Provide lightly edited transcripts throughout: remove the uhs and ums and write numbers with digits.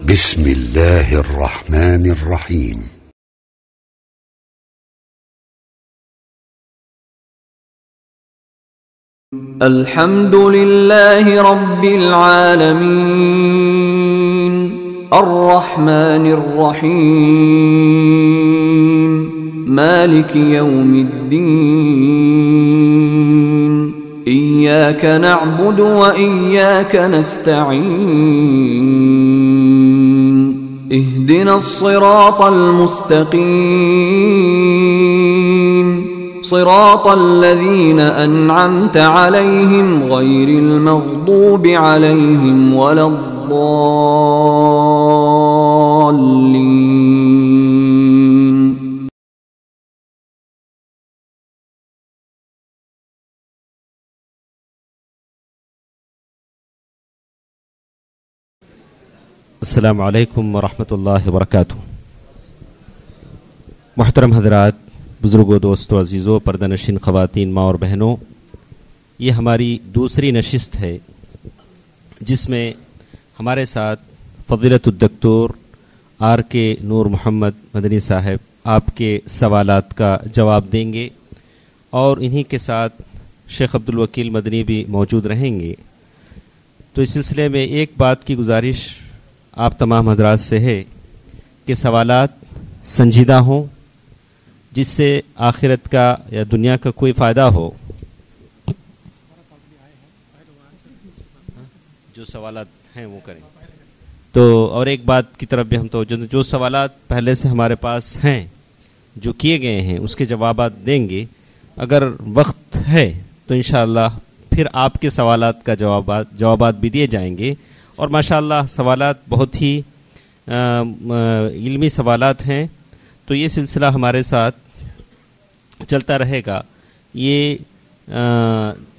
بسم الله الرحمن الرحيم. الحمد لله رب العالمين الرحمن الرحيم مالك يوم الدين إياك نعبد وإياك نستعين اهدنا الصراط المستقيم صراط الذين أنعمت عليهم غير المغضوب عليهم ولا الضالين. السلام علیکم ورحمۃ اللہ وبرکاتہ. محترم حضرات، بزرگوں، دوستوں، عزیزوں، پردہ نشین خواتین، ماں اور بہنوں، یہ ہماری دوسری نشست ہے جس میں ہمارے ساتھ فضیلت الدکتور آر کے نور محمد مدنی صاحب آپ کے سوالات کا جواب دیں گے، اور انہی کے ساتھ شیخ عبدالوکیل مدنی بھی موجود رہیں گے. تو اس سلسلے میں ایک بات کی گزارش آپ تمام حضرات سے ہے کہ سوالات سنجیدہ ہوں، جس سے آخرت کا یا دنیا کا کوئی فائدہ ہو. جو سوالات ہیں وہ کریں. تو اور ایک بات کی طرف بھی ہم توجہ دیں، جو سوالات پہلے سے ہمارے پاس ہیں جو کیے گئے ہیں اس کے جوابات دیں گے. اگر وقت ہے تو انشاءاللہ پھر آپ کے سوالات کا جوابات بھی دیے جائیں گے. اور ماشاءاللہ سوالات بہت ہی علمی سوالات ہیں، تو یہ سلسلہ ہمارے ساتھ چلتا رہے گا. یہ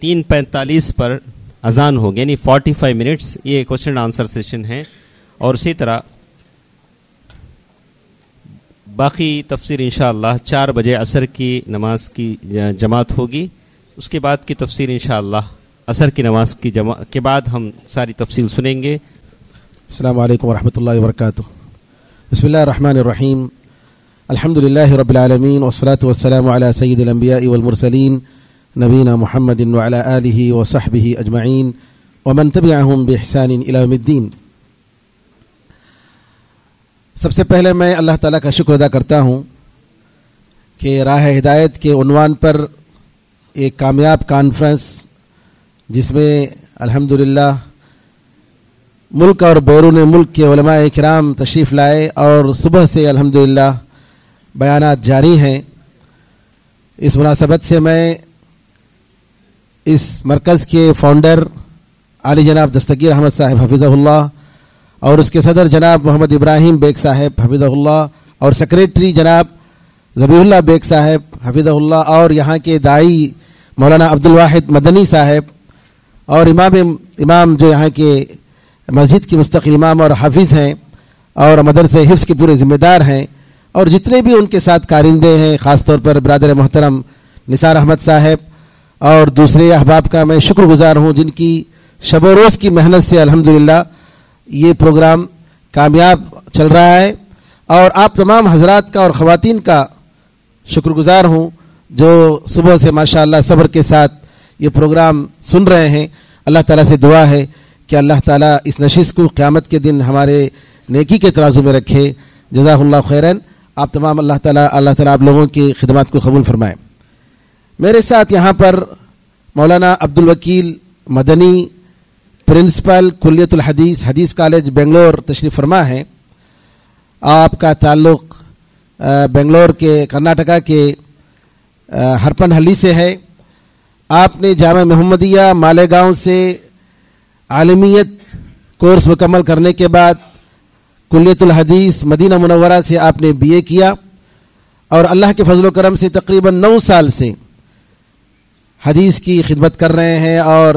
3:45 پر اذان ہوگی، یعنی 45 منٹس یہ کوشچن آنسر سیشن ہے. اور اسی طرح باقی تفسیر انشاءاللہ 4 بجے عصر کی نماز کی جماعت ہوگی. اس کے بعد کی تفسیر انشاءاللہ عصر کی نماز کی کے بعد ہم ساری تفصیل سنیں گے. السلام علیکم ورحمۃ اللہ وبرکاتہ. بسم اللہ الرحمن الرحیم. الحمد للہ رب العالمین والصلاة والسلام علی سید الانبیاء والمرسلین نبینا محمد وعلی آلہ وصحبہ اجمعین ومن تبعہم بإحسان الی یوم الدین. سب سے پہلے میں اللہ تعالیٰ کا شکر ادا کرتا ہوں کہ راہ ہدایت کے عنوان پر ایک کامیاب کانفرنس جس میں الحمدللہ ملک اور بیرون ملک کے علماء کرام تشریف لائے، اور صبح سے الحمدللہ بیانات جاری ہیں. اس مناسبت سے میں اس مرکز کے فاؤنڈر عالی جناب دستگیر احمد صاحب حفظہ اللہ، اور اس کے صدر جناب محمد ابراہیم بیگ صاحب حفظہ اللہ، اور سیکریٹری جناب ذبیح اللہ بیگ صاحب حفظہ اللہ، اور یہاں کے داعی مولانا عبدالواحد مدنی صاحب، اور امام جو یہاں کے مسجد کے مستقل امام اور حافظ ہیں اور مدرسے حفظ کے پورے ذمہ دار ہیں، اور جتنے بھی ان کے ساتھ کارندے ہیں، خاص طور پر برادر محترم نثار احمد صاحب اور دوسرے احباب کا میں شکر گزار ہوں جن کی شب و روز کی محنت سے الحمدللہ یہ پروگرام کامیاب چل رہا ہے. اور آپ تمام حضرات کا اور خواتین کا شکر گزار ہوں جو صبح سے ماشاءاللہ صبر کے ساتھ یہ پروگرام سن رہے ہیں. اللہ تعالیٰ سے دعا ہے کہ اللہ تعالیٰ اس نشست کو قیامت کے دن ہمارے نیکی کے ترازو میں رکھے. جزاک اللہ خیراً. آپ تمام اللہ تعالیٰ آپ لوگوں کی خدمات کو قبول فرمائیں. میرے ساتھ یہاں پر مولانا عبدالوکیل مدنی پرنسپل کلیت الحدیث حدیث کالج بنگلور تشریف فرما ہے. آپ کا تعلق بنگلور کے کرناٹکا کے ہرپنہلی سے ہے. آپ نے جامعہ محمدیہ مالیگاؤں سے عالمیت کورس مکمل کرنے کے بعد کلیت الحدیث مدینہ منورہ سے آپ نے BA کیا، اور اللہ کے فضل و کرم سے تقریباً 9 سال سے حدیث کی خدمت کر رہے ہیں، اور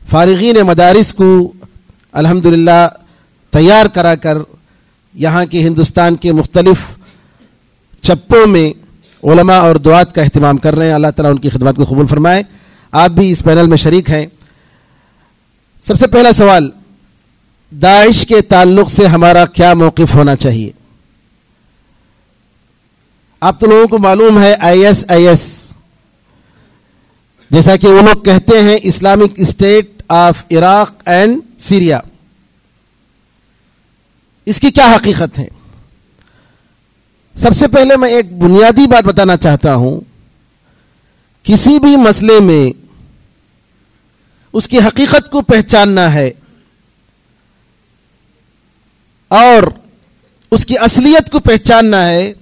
فارغین مدارس کو الحمدللہ تیار کرا کر یہاں کے ہندوستان کے مختلف چپوں میں علماء اور دعات کا اہتمام کر رہے ہیں. اللہ تعالیٰ ان کی خدمات کو قبول فرمائے. آپ بھی اس پینل میں شریک ہیں. سب سے پہلا سوال दाइश के ताल्लुक से हमारा क्या मौक़िफ़ होना चाहिए। आप तो लोगों को मालूम है ISIS, जैसा कि वो लोग कहते हैं Islamic state of Iraq and Syria, इसकी क्या हकीकत है। सबसे पहले मैं एक बुनियादी बात बताना चाहता हूं, किसी भी मसले में उसकी हकीकत को पहचानना है और उसकी असलियत को पहचानना है,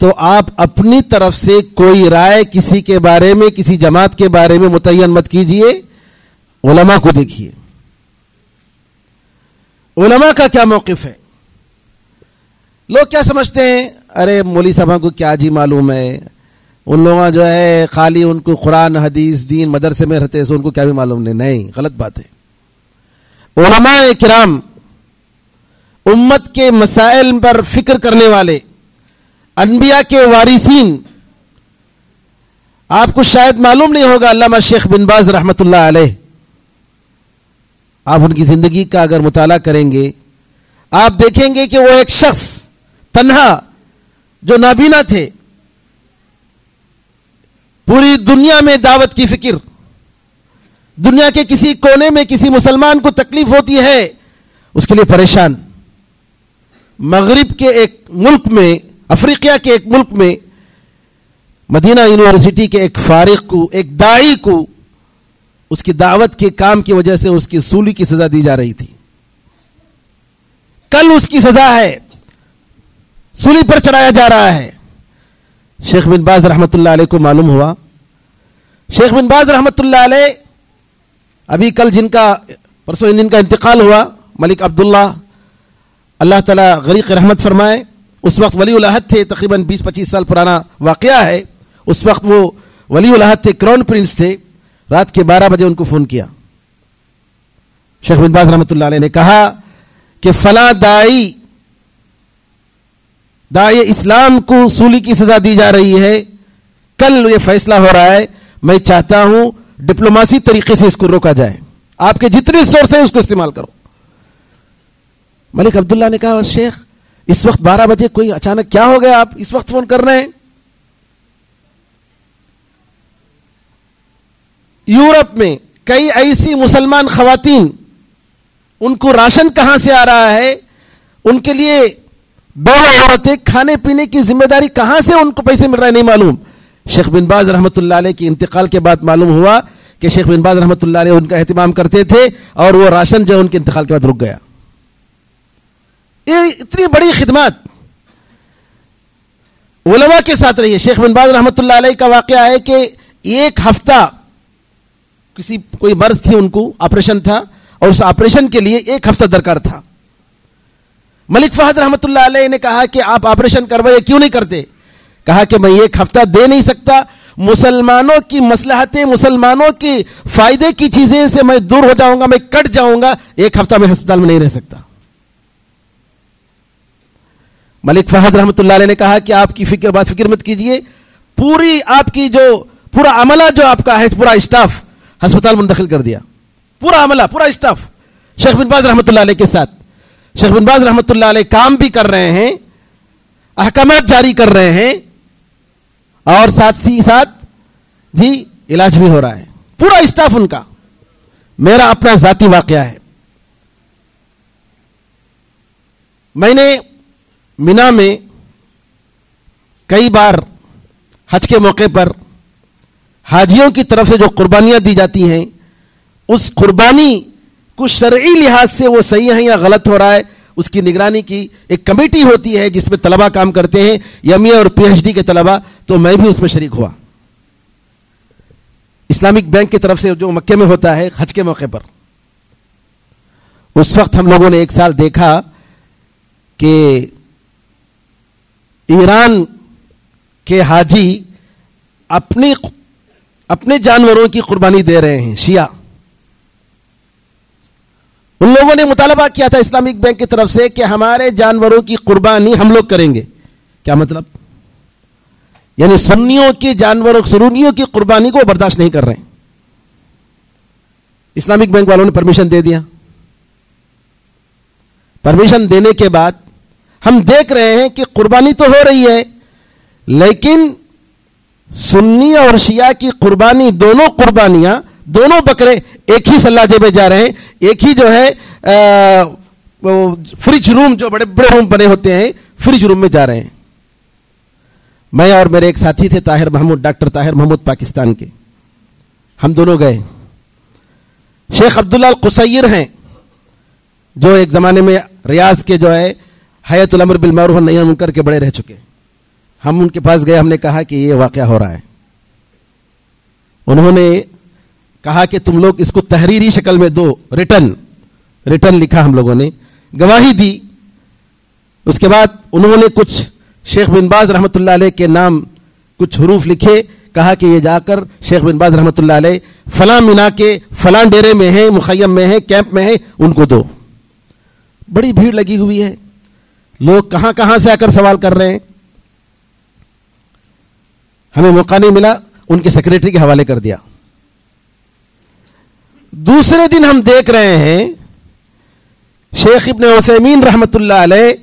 तो आप अपनी तरफ से कोई राय किसी के बारे में, किसी जमात के बारे में मुतय्यन मत कीजिए, उलमा को देखिए उलमा का क्या मौक़िफ़ है। लोग क्या समझते हैं, अरे मौलवी साहब को क्या जी मालूम है, उन लोग जो है खाली उनको कुरान हदीस दीन मदरसे में रहते हैं, सो उनको क्या भी मालूम नहीं। नहीं, गलत बात है। उलमाए किराम उम्मत के मसाइल पर फिक्र करने वाले, अनबिया के वारिसीन। आपको शायद मालूम नहीं होगा, अल्लामा शेख बिन बाज रहमतुल्लाह अलैह, आप उनकी जिंदगी का अगर मुताला करेंगे, आप देखेंगे कि वो एक शख्स तन्हा जो नाबीना थे, पूरी दुनिया में दावत की फिक्र, दुनिया के किसी कोने में किसी मुसलमान को तकलीफ होती है उसके लिए परेशान। मगरिब के एक मुल्क में, अफ्रीका के एक मुल्क में, मदीना यूनिवर्सिटी के एक फारिग को, एक दाई को, उसकी दावत के काम की वजह से उसकी सूली की सजा दी जा रही थी। कल उसकी सजा है, सूली पर चढ़ाया जा रहा है। शेख बिन बाज रहमतुल्लाह अलैह को मालूम हुआ, शेख बिन बाज रहमतुल्लाह अलैह अभी कल परसों जिनका इंतकाल हुआ, मलिक अब्दुल्ला, अल्लाह ताला गरीक रहमत फरमाए, उस वक्त वली उल अहद थे, तकरीबन 20-25 साल पुराना वाकया है। उस वक्त वो वली उल अहद थे, क्राउन प्रिंस थे। रात के 12 बजे उनको फोन किया, शेख बिन बाज रहमतुल्लाह अलैह ने कहा कि फला दाई इस्लाम को सूली की सजा दी जा रही है, कल ये फैसला हो रहा है, मैं चाहता हूं डिप्लोमेसी तरीके से इसको रोका जाए, आपके जितने सोर्स हैं उसको इस्तेमाल करो। मलिक अब्दुल्ला ने कहा, शेख इस वक्त 12 बजे कोई अचानक क्या हो गया, आप इस वक्त फोन कर रहे हैं। यूरोप में कई ऐसी मुसलमान खवातीन, उनको राशन कहां से आ रहा है, उनके लिए बेवा औरतें, खाने पीने की जिम्मेदारी कहां से उनको पैसे मिल रहे हैं नहीं मालूम। शेख बिन बाज रहमतुल्लाह अलैह के इंतकाल के बाद मालूम हुआ कि शेख बिन बाज रहमतुल्लाह अलैह उनका एहतिमाम करते थे और वो राशन जो उनके इंतकाल के बाद रुक गया। ये इतनी बड़ी खिदमत उलमा के साथ रही है। शेख बिन बाज रहमतुल्लाह अलैह का वाकया है कि एक हफ्ता कोई मर्ज थी, उनको ऑपरेशन था और उस ऑपरेशन के लिए एक हफ्ता दरकार था। मलिक फहद रहमतुल्लाह अलैह ने कहा कि आप ऑपरेशन करवाइए, क्यों नहीं करते। कहा कि मैं एक हफ्ता दे नहीं सकता, मुसलमानों की मसलहतें, मुसलमानों की फायदे की चीजें से मैं दूर हो जाऊंगा, मैं कट जाऊंगा, एक हफ्ता मैं अस्पताल में नहीं रह सकता। मलिक फहद रहमतुल्लाह अलैह ने कहा कि आपकी फिक्र मत कीजिए, पूरी आपकी जो पूरा अमला जो आपका है, पूरा स्टाफ अस्पताल मुंतकिल कर दिया, पूरा अमला, पूरा स्टाफ शेख बिन बाज रहमतुल्लाह अलैह के साथ। शेख बिन बाज रहमतुल्लाह अलैह काम भी कर रहे हैं, अहकामात जारी कर रहे हैं और साथ ही साथ जी इलाज भी हो रहा है, पूरा स्टाफ उनका। मेरा अपना जाती वाकया है, मैंने मिना में कई बार हज के मौके पर हाजियों की तरफ से जो कुर्बानियां दी जाती हैं, उस कुर्बानी को शरई लिहाज से वो सही है या गलत हो रहा है, उसकी निगरानी की एक कमेटी होती है जिसमें तलबा काम करते हैं, एमए और पीएचडी के तलबा, तो मैं भी उसमें शरीक हुआ। इस्लामिक बैंक की तरफ से जो मक्के में होता है हज के मौके पर, उस वक्त हम लोगों ने एक साल देखा कि ईरान के हाजी अपने जानवरों की कुर्बानी दे रहे हैं, शिया। उन लोगों ने मुतालबा किया था इस्लामिक बैंक की तरफ से कि हमारे जानवरों की कुर्बानी हम लोग करेंगे। क्या मतलब? यानी सुन्नियों की कुर्बानी को बर्दाश्त नहीं कर रहे हैं। इस्लामिक बैंक वालों ने परमिशन दे दिया, परमिशन देने के बाद हम देख रहे हैं कि कुर्बानी तो हो रही है, लेकिन सुन्नी और शिया की कुर्बानी, दोनों कुर्बानियां, दोनों बकरे एक ही सल्लाजे में जा रहे हैं, एक ही जो है फ्रिज रूम, जो बड़े बड़े रूम बने होते हैं, फ्रिज रूम में जा रहे हैं। मैं और मेरे एक साथी थे ताहिर महमूद, डॉक्टर ताहिर महमूद पाकिस्तान के, हम दोनों गए। शेख अब्दुल्ला अल-कुसैर हैं जो एक ज़माने में रियाज के जो है हयतुल अम्र बिल मारूफ व नही अनिल मुनकर के बड़े रह चुके। हम उनके पास गए, हमने कहा कि ये वाक़या हो रहा है। उन्होंने कहा कि तुम लोग इसको तहरीरी शक्ल में दो, रिटर्न लिखा, हम लोगों ने गवाही दी। उसके बाद उन्होंने कुछ शेख बिन बाज रहमतुल्लाह अलैह के नाम कुछ हरूफ लिखे, कहा कि ये जाकर शेख बिन बाज रहमतुल्लाह अलैह फलां मिना के फलां डेरे में है, मुखय्यम में है, कैंप में है, उनको दो। बड़ी भीड़ लगी हुई है, लोग कहां कहां से आकर सवाल कर रहे हैं। हमें मौका नहीं मिला, उनके सेक्रेटरी के हवाले कर दिया। दूसरे दिन हम देख रहे हैं शेख इब्न उसैमीन रहमतुल्लाह अलैह,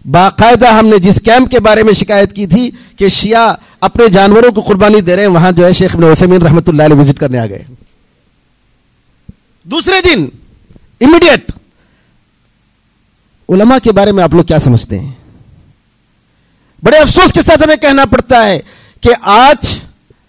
बाकायदा हमने जिस कैंप के बारे में शिकायत की थी कि शिया अपने जानवरों को कुर्बानी दे रहे हैं, वहां जो है शेख इब्न उसैमीन रहमतुल्लाह अलैह विजिट करने आ गए। दूसरे दिन इमीडिएट, उलमा के बारे में आप लोग क्या समझते हैं? बड़े अफसोस के साथ हमें कहना पड़ता है कि आज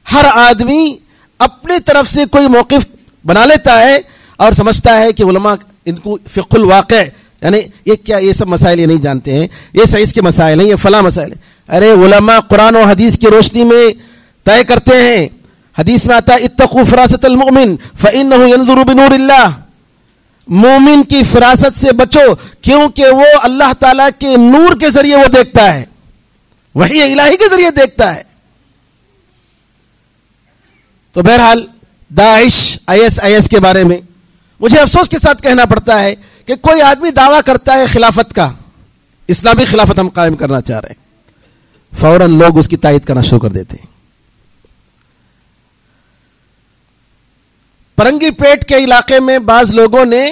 हर आदमी अपने तरफ से कोई मौक़िफ़ बना लेता है और समझता है कि उलमा इनको फ़िक़्हुल वाक़िअ, यानी ये क्या, ये सब मसाइल ये नहीं जानते हैं, ये साइंस के मसाइल हैं, ये फला मसाइल है। अरे उलमा कुरान और हदीस की रोशनी में तय करते हैं। हदीस में आता है इत्तक़ू फ़िरासतल मुमिन फ़इन्नहु यंज़ुरु बिनूरिल्लाह, मोमिन की फिरासत से बचो क्योंकि वो अल्लाह ताला के नूर के जरिए वो देखता है, वही इलाही के जरिए देखता है। तो बहरहाल दाइश ISIS के बारे में मुझे अफसोस के साथ कहना पड़ता है कि कोई आदमी दावा करता है खिलाफत का, इस्लामी खिलाफत हम कायम करना चाह रहे हैं, फौरन लोग उसकी तायद करना शुरू कर देते हैं। परंगी पेट के इलाके में बाज लोगों ने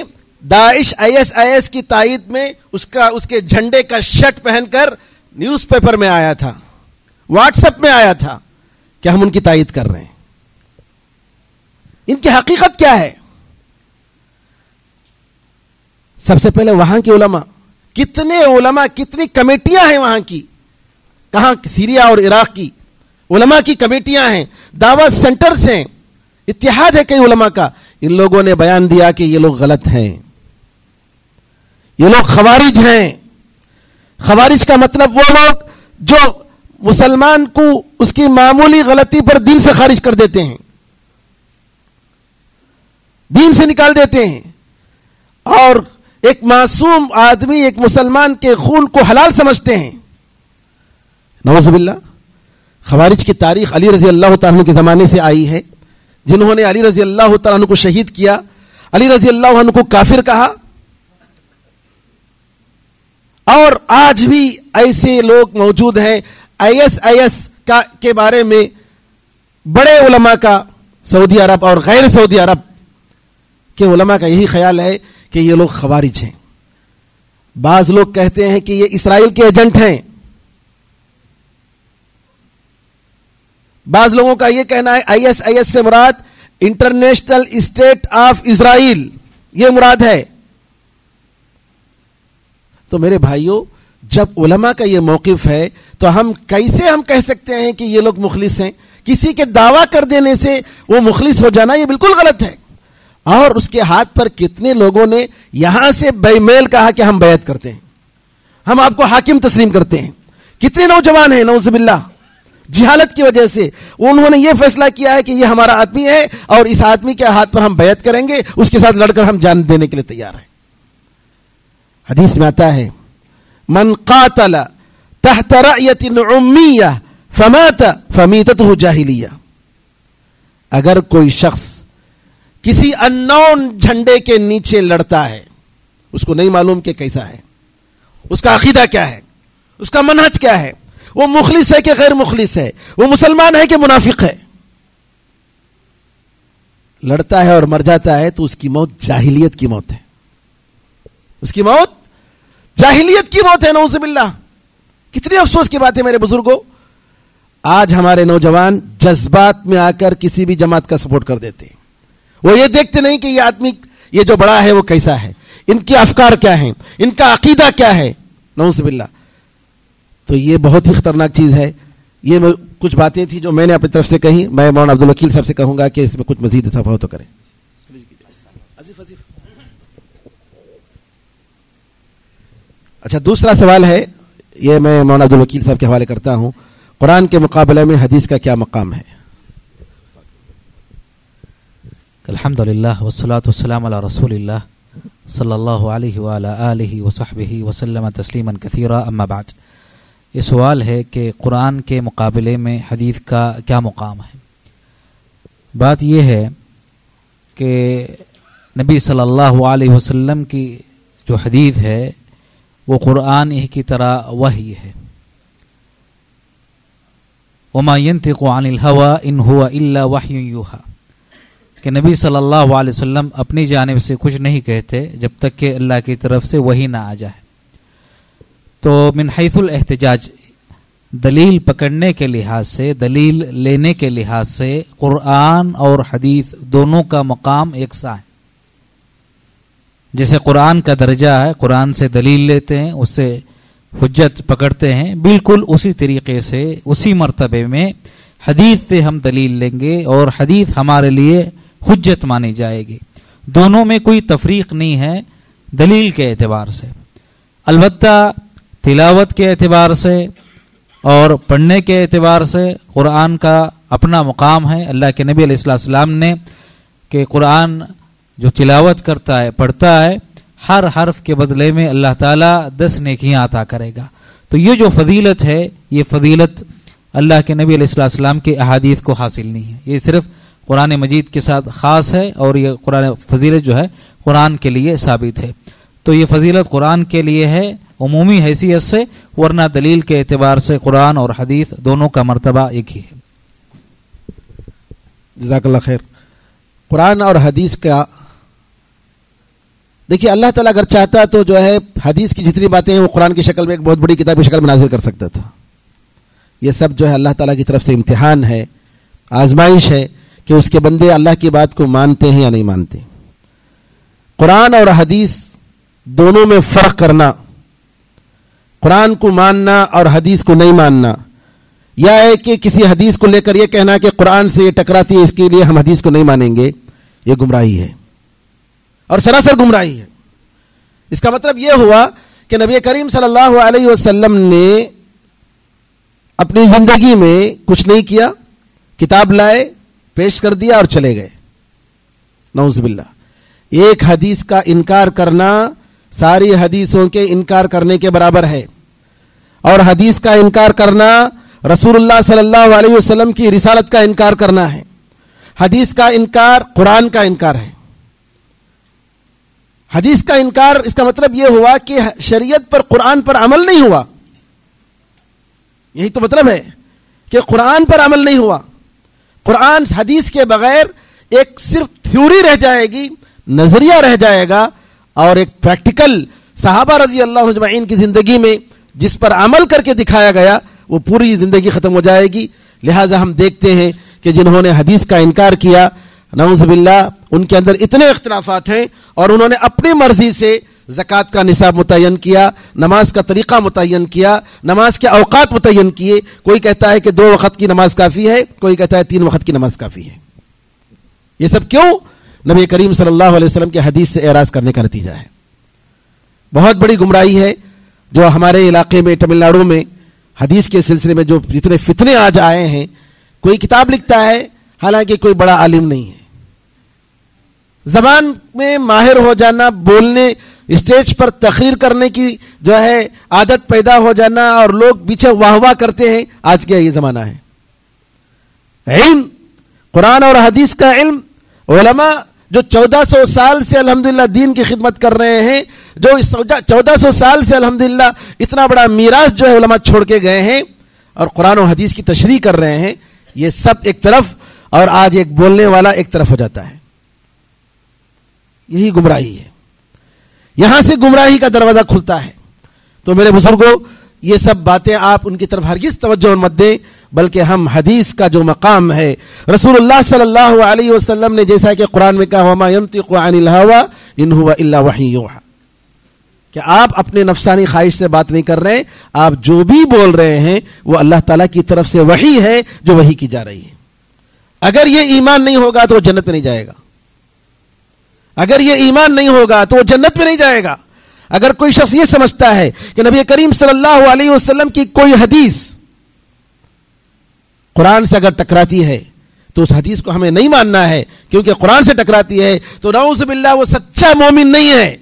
दाइश ISIS की तायद में उसके झंडे का शर्ट पहनकर न्यूज़पेपर में आया था, व्हाट्सएप में आया था कि हम उनकी तायद कर रहे हैं। इनकी हकीकत क्या है? सबसे पहले वहां के उलमा, कितने उलमा, कितनी कमेटियां हैं वहां की, कहां सीरिया और इराक की उलमा की कमेटियां हैं, दावा सेंटर्स हैं, इत्तिहाद है कई उलमा का। इन लोगों ने बयान दिया कि ये लोग गलत हैं, ये लोग खवारिज हैं। खवारिज का मतलब वो लोग जो मुसलमान को उसकी मामूली गलती पर दीन से खारिज कर देते हैं, दीन से निकाल देते हैं, और एक मासूम आदमी, एक मुसलमान के खून को हलाल समझते हैं। नौज़ुबिल्लाह। खवारिज की तारीख अली रजी अल्लाह तआला के ज़माने से आई है, जिन्होंने अली रजी अल्लाह तआला को शहीद किया, अली रजी अल्लाह को काफिर कहा। और आज भी ऐसे लोग मौजूद हैं। ISIS के बारे में बड़े उलमा का, सऊदी अरब और गैर सऊदी अरब के उलमा का यही ख्याल है कि ये लोग खवारिज हैं। बाज लोग कहते हैं कि ये इसराइल के एजेंट हैं। बाज लोगों का यह कहना है ISIS से मुराद इंटरनेशनल स्टेट ऑफ इजराइल, यह मुराद है। तो मेरे भाइयों, जब उलमा का यह मौकिफ है तो हम कैसे कह सकते हैं कि ये लोग मुखलिस हैं? किसी के दावा कर देने से वो मुखलिस हो जाना यह बिल्कुल गलत है। और उसके हाथ पर कितने लोगों ने यहां से बेमेल कहा कि हम बैत करते हैं, हम आपको हाकिम तस्लीम करते हैं। कितने नौजवान हैं नौज़ुबिल्लाह, जिहालत की वजह से उन्होंने यह फैसला किया है कि यह हमारा आदमी है और इस आदमी के हाथ पर हम बैत करेंगे, उसके साथ लड़कर हम जान देने के लिए तैयार हैं। हदीस में आता है मन कातला तहत रअयतिन उम्मिया फमात फमीततहु जाहिलिया। अगर कोई शख्स किसी अननोन झंडे के नीचे लड़ता है, उसको नहीं मालूम कि कैसा है, उसका अकीदा क्या है, उसका मनहज क्या है, वो मुखलिस है कि गैर मुखलिस है, वो मुसलमान है कि मुनाफिक है, लड़ता है और मर जाता है, तो उसकी मौत जाहिलियत की मौत है, उसकी मौत जाहिलियत की मौत है, नऊज़ बिल्लाह। कितनी अफसोस की बात है मेरे बुजुर्गों, आज हमारे नौजवान जज्बात में आकर किसी भी जमात का सपोर्ट कर देते हैं। वो ये देखते नहीं कि ये आदमी, ये जो बड़ा है वो कैसा है, इनके अफकार क्या हैं, इनका अकीदा क्या है, नऊज़ बिल्लाह। तो ये बहुत ही खतरनाक चीज़ है। ये कुछ बातें थी जो मैंने अपनी तरफ से कही। मैं मौलाना अब्दुल वकील साहब से कहूँगा कि इसमें कुछ मजीद इजाफा हो तो करें। अच्छा, दूसरा सवाल है, ये मैं मौलाना अब्दुल वकील साहब के हवाले करता हूँ। कुरान के मुकाबले में हदीस का क्या मकाम है? अल्हम्दुलिल्लाह वस्सलातु वस्सलामु अला रसूलिल्लाह सल्लल्लाहु अलैहि व अला आलिहि व सहबिहि व सल्लम तस्लीमन कसीरा, अम्मा बाद। ये सवाल है कि कुरान के मुकाबले में हदीस का क्या मुकाम है। बात यह है कि नबी सल्लल्लाहु अलैहि वसल्लम की जो हदीस है वो कुरान ही की तरह वही है। वमा यंतिकु अनिल हवा इन हुवा इल्ला वह्युन यूहा, कि नबी सल्लल्लाहु अलैहि वसल्लम अपनी जानिब से कुछ नहीं कहते जब तक कि अल्लाह की तरफ से वही ना आ जाए। तो मिन हैथुल एहतिजाज, दलील पकड़ने के लिहाज से, दलील लेने के लिहाज से कुरान और हदीस दोनों का मकाम एक सा है। जैसे कुरान का दर्जा है, कुरान से दलील लेते हैं, उससे हुज्जत पकड़ते हैं, बिल्कुल उसी तरीके से उसी मर्तबे में हदीस से हम दलील लेंगे और हदीस हमारे लिए हुज्जत मानी जाएगी। दोनों में कोई तफरीक नहीं है दलील के एतबार से। अलबत्ता तिलावत के एतबार से और पढ़ने के एतबार से कुरान का अपना मुकाम है। अल्लाह के नबी अलैहिस्सलाम ने कि कुरान जो तिलावत करता है, पढ़ता है, हर हर्फ के बदले में अल्लाह ताला 10 नेकियां अता करेगा। तो ये जो फजीलत है, ये फजीलत अल्लाह के नबी अलैहिस्सलाम के अहादीस को हासिल नहीं है, ये सिर्फ कुरान मजीद के साथ ख़ास है और ये कुरान फजीलत जो है कुरान के लिए साबित है। तो ये फजीलत कुरान के लिए है उमूमी हैसियत से, वरना दलील के एतबार से कुरान और हदीस दोनों का मर्तबा एक ही है। जज़ाकल्लाह खैर। कुरान और हदीस का देखिए, अल्लाह ताला अगर चाहता तो जो है हदीस की जितनी बातें हैं वो कुरान की शक्ल में एक बहुत बड़ी किताब की शक्ल में नाज़िल कर सकता था। ये सब जो है अल्लाह ताला की तरफ से इम्तिहान है, आजमाइश है कि उसके बंदे अल्लाह की बात को मानते हैं या नहीं मानते। कुरान और हदीस दोनों में फ़र्क करना, कुरान को मानना और हदीस को नहीं मानना, या है कि किसी हदीस को लेकर यह कहना कि कुरान से ये टकराती है इसके लिए हम हदीस को नहीं मानेंगे, ये गुमराही है और सरासर गुमराही है। इसका मतलब यह हुआ कि नबी करीम सल्लल्लाहु अलैहि वसल्लम ने अपनी जिंदगी में कुछ नहीं किया, किताब लाए, पेश कर दिया और चले गए। नऊज़ बिल्लाह। एक हदीस का इनकार करना सारी हदीसों के इनकार करने के बराबर है, और हदीस का इनकार करना रसूलुल्लाह सल्लल्लाहु अलैहि वसल्लम की रिसालत का इनकार करना है। हदीस का इनकार कुरान का इनकार है। हदीस का इनकार, इसका मतलब यह हुआ कि शरीयत पर, कुरान पर अमल नहीं हुआ। यही तो मतलब है कि कुरान पर अमल नहीं हुआ। कुरान हदीस के बगैर एक सिर्फ थ्योरी रह जाएगी, नजरिया रह जाएगा, और एक प्रैक्टिकल सहाबा रजी अल्लाह अजमईन की जिंदगी में जिस पर अमल करके दिखाया गया वो पूरी जिंदगी खत्म हो जाएगी। लिहाजा हम देखते हैं कि जिन्होंने हदीस का इनकार किया, नऊज़ बिल्लाह, उनके अंदर इतने इख्तिलाफात हैं और उन्होंने अपनी मर्जी से ज़कात का निसाब मुतय्यन किया, नमाज का तरीक़ा मुतय्यन किया, नमाज के औक़ात मुतय्यन किए। कोई कहता है कि 2 वक़्त की नमाज काफ़ी है, कोई कहता है 3 वक़्त की नमाज काफ़ी है। ये सब क्यों? नबी करीम सल्लल्लाहु अलैहि वसल्लम के हदीस से एराज़ करने का नतीजा है। बहुत बड़ी गुमराही है जो हमारे इलाके में, तमिलनाडु में हदीस के सिलसिले में जो जितने फितने आज आए हैं। कोई किताब लिखता है, हालांकि कोई बड़ा आलिम नहीं है, ज़बान में माहिर हो जाना, बोलने, स्टेज पर तकरीर करने की जो है आदत पैदा हो जाना और लोग पीछे वाह वाह करते हैं, आज क्या ये ज़माना है। इल्म, कुरान और हदीस का इल्म, उलमा जो 1400 साल से अल्हम्दुलिल्लाह दीन की खिदमत कर रहे हैं, जो इस 1400 साल से अल्हम्दुलिल्लाह इतना बड़ा मीरास जो है उलमा छोड़ के गए हैं और कुरान और हदीस की तशरीह कर रहे हैं, ये सब एक तरफ और आज एक बोलने वाला एक तरफ हो जाता है। यही गुमराही है। यहां से गुमराही का दरवाजा खुलता है। تو میرے بزرگوں یہ سب باتیں آپ ان کی طرف ہرگز توجہ مت دیں، بلکہ ہم حدیث کا جو مقام ہے، رسول اللہ صلی اللہ علیہ وسلم نے جیسا کہ قرآن میں کہا وما ينطق عن الهوى ان هو الا وحی یوحى، کہ آپ اپنے نفسانی خواہش سے بات نہیں کر رہے، آپ جو بھی بول رہے ہیں وہ اللہ تعالیٰ کی طرف سے وحی ہے جو وحی کی جا رہی ہے۔ اگر یہ ایمان نہیں ہوگا تو وہ جنت میں نہیں جائے گا، اگر یہ ایمان نہیں ہوگا تو وہ جنت میں نہیں جائے گا۔ اگر کوئی شخص یہ سمجھتا ہے کہ نبی کریم صلی اللہ علیہ وسلم کی کوئی حدیث قرآن سے اگر ٹکراتی ہے تو اس حدیث کو ہمیں نہیں ماننا ہے، کیونکہ قرآن سے ٹکراتی ہے تو نعوذ باللہ وہ سچا مومن نہیں ہے۔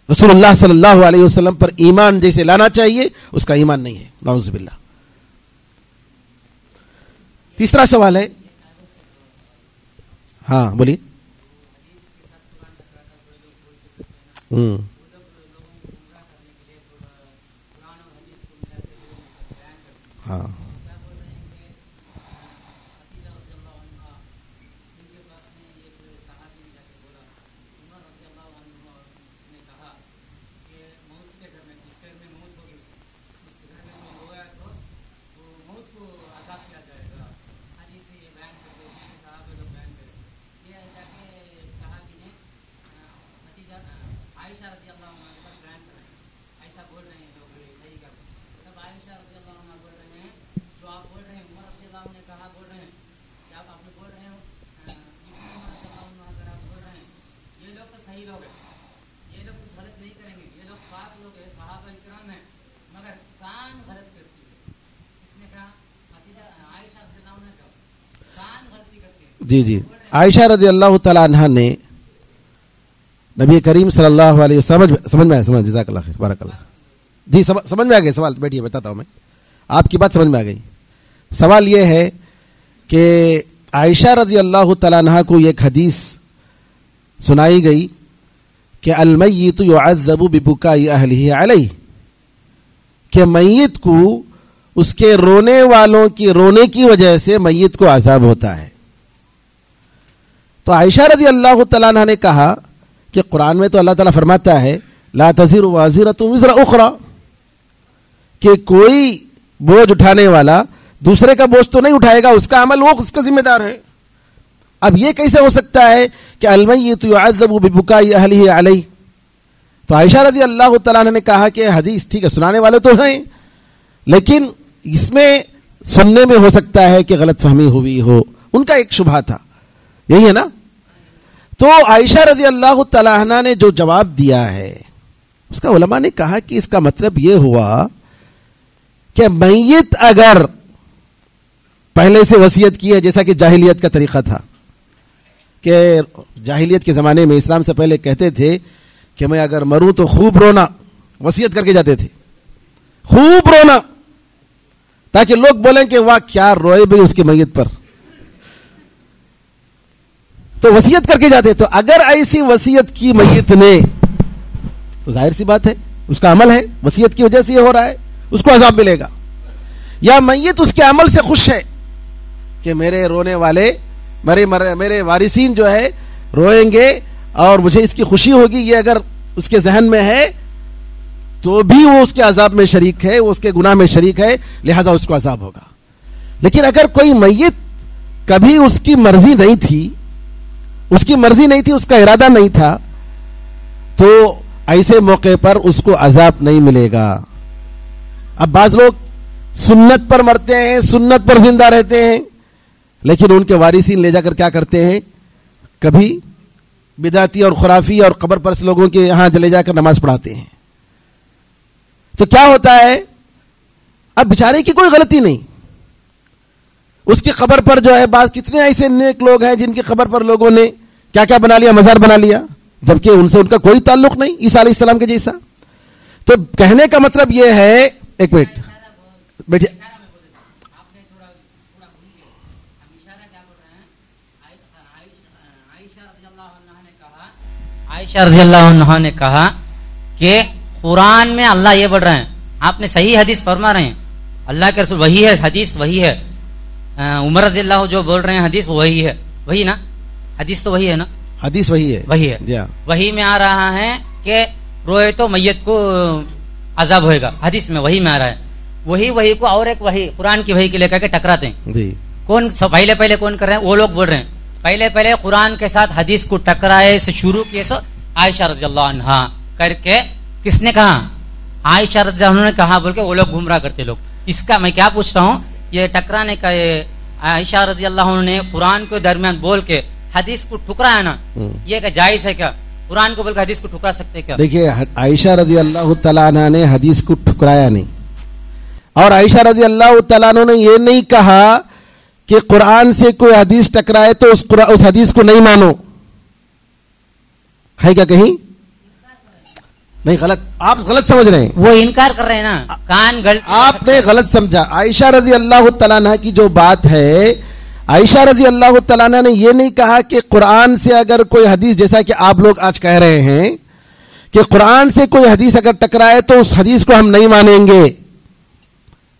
رسول اللہ صلی اللہ علیہ وسلم پر ایمان جیسے لانا چاہیے اس کا ایمان نہیں ہے، نعوذ باللہ۔ تیسرا سوال ہے، ہاں بولیے۔ ہاں جی جی، عائشہ رضی اللہ تعالیٰ عنہ نے نبی کریم صلی اللہ علیہ وسلم، سمجھ میں آیا، جزاک اللہ خیر، بارک اللہ۔ جی سمجھ میں آ گئی سوال، بیٹھیے بتاتا ہوں میں، آپ کی بات سمجھ میں آ گئی۔ سوال یہ ہے کہ عائشہ رضی اللہ تعالیٰ عنہ کو ایک حدیث سنائی گئی کہ المیت یعذب ببکاء اہلہ علیہ، کہ میت کو اس کے رونے والوں کی رونے کی وجہ سے میت کو عذاب ہوتا ہے۔ تو عائشہ رضی اللہ تعالیٰ عنہ نے کہا کہ قرآن میں تو اللہ تعالیٰ فرماتا ہے لا تزر وازرۃ وزر اخری، کہ کوئی بوجھ اٹھانے والا دوسرے کا بوجھ تو نہیں اٹھائے گا، اس کا عمل وہ اس کا ذمہ دار ہے۔ اب یہ کیسے ہو سکتا ہے کہ المیت یعذب ببکاء اہلہ علیہ؟ تو عائشہ رضی اللہ تعالیٰ عنہ نے کہا کہ حدیث ٹھیک ہے، سنانے والے تو ہیں، لیکن اس میں سننے میں ہو سکتا ہے کہ غلط فہمی ہوئی ہو، ان کا ایک شبہ تھا، یہی ہے نا؟ تو عائشہ رضی اللہ تعالیٰ عنہ نے جو جواب دیا ہے اس کا علماء نے کہا کہ اس کا مطلب یہ ہوا کہ میت اگر پہلے سے وصیت کی ہے، جیسا کہ جاہلیت کا طریقہ تھا، کہ جاہلیت کے زمانے میں اسلام سے پہلے کہتے تھے کہ میں اگر مروں تو خوب رونا، وصیت کر کے جاتے تھے، خوب رونا، تاکہ لوگ بولیں کہ واہ کیا روئے بھی اس کے میت پر، تو وصیت کر کے جاتے۔ تو اگر ایسی وصیت کی میت نے تو ظاہر سی بات ہے اس کا عمل ہے، وصیت کی وجہ سے یہ ہو رہا ہے، اس کو عذاب ملے گا۔ یا میت اس کے عمل سے خوش ہے کہ میرے رونے والے میرے وارثین جو ہے روئیں گے اور مجھے اس کی خوشی ہوگی، یہ اگر اس کے ذہن میں ہے تو بھی وہ اس کے عذاب میں شریک ہے، وہ اس کے گناہ میں شریک ہے، لہذا اس کو عذاب ہوگا۔ لیکن اگر کوئی میت کبھی اس کی مرضی نہیں تھی، اس کی مرضی نہیں تھی، اس کا ارادہ نہیں تھا، تو ایسے موقع پر اس کو عذاب نہیں ملے گا۔ اب بعض لوگ سنت پر مرتے ہیں، سنت پر زندہ رہتے ہیں، لیکن ان کے وارثین لے جا کر کیا کرتے ہیں، کبھی بدعتی اور خرافی اور قبر پرست لوگوں کے یہاں لے جا کر نماز پڑھاتے ہیں۔ تو کیا ہوتا ہے، اب بیچارے کی کوئی غلطی نہیں، اس کی قبر پر جو ہے بعض کتنے ایسے نیک لوگ ہیں جن کی قبر پر لوگوں نے کیا کیا بنا لیا، مزار بنا لیا، جبکہ ان سے ان کا کوئی تعلق نہیں عیسیٰ علیہ السلام کے جیسا۔ تو کہنے کا مطلب یہ ہے، ایک منٹ بیٹھیے، عائشہ رضی اللہ عنہ نے کہا کہ قرآن میں اللہ یہ بڑھ رہے ہیں، آپ نے صحیح حدیث فرما رہے ہیں، اللہ کے رسول وہی ہے، حدیث وہی ہے، عمر رضی اللہ جو بول رہے ہیں حدیث وہی ہے، وہی نا، حدیث تو وہی ہے نا، حدیث وہی ہے، وہی ہے، وہی میں آ رہا ہے کہ रोए तो मैयत को अजाब होएगा, हदीस में वही में आ रहा है। वही को और एक वही कुरान की वही के लेकर के टकराते हैं जी। कौन पहले कौन कर रहे हैं? वो लोग बोल रहे हैं पहले कुरान के साथ हदीस को टकराए से शुरू किए सो आयशा रज़ियल्लाहु अन्हा करके किसने कहा? आयशा रज़ियल्लाहु अन्हा ने कहा बोल के वो लोग गुमराह करते लोग। इसका मैं क्या पूछता हूँ, ये टकराने का ये आयशा रज़ियल्लाहु अन्हा ने कुरान के दरमियान बोल के हदीस को ठुकराया ना, ये क्या जायज है क्या? कुरान को बोल के हदीस को ठुकरा सकते क्या? देखिए, आयशा रज़ियल्लाहु तआला अन्हा ने हदीस को ठुकराया नहीं, और आयशा रज़ियल्लाहु तआला अन्हा ने ये नहीं कहा कि कुरान से कोई हदीस टकराए तो उस हदीस को नहीं मानो, है क्या कहीं? नहीं, गलत, आप गलत समझ रहे हैं। वो इनकार कर रहे हैं ना, कान गलत, आपने गलत समझा। आयशा रज़ियल्लाहु तआला अन्हा की जो बात है, आयशा रज़ियल्लाहु तआला अन्हा ने ये नहीं कहा कि कुरान से अगर कोई हदीस, जैसा कि आप लोग आज कह रहे हैं कि कुरान से कोई हदीस अगर टकराए तो उस हदीस को हम नहीं मानेंगे।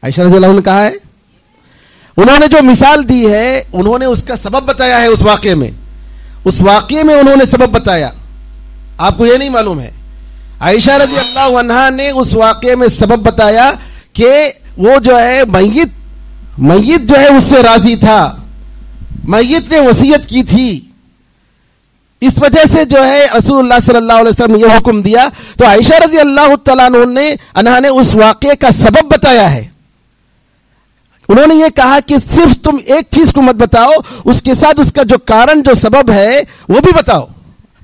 आयशा रज़ियल्लाहु ने कहा है, उन्होंने जो मिसाल दी है उन्होंने उसका सबब बताया है। उस वाक़े में उन्होंने सबब बताया, आपको ये नहीं मालूम है? आयशा रज़ियल्लाहु अन्हा ने उस वाक़े में सबब बताया कि वो जो है मैयत जो है उससे राजी था, मैयत ने वसीयत की थी, इस वजह से जो है रसूलुल्लाह सल्लल्लाहु अलैहि वसल्लम ने यह हुक्म दिया। तो आयशा रज़ियल्लाहु तआला अन्हा ने उस वाक़े का सबब बताया है। उन्होंने ये कहा कि सिर्फ तुम एक चीज को मत बताओ, उसके साथ उसका जो कारण, जो सबब है वो भी बताओ।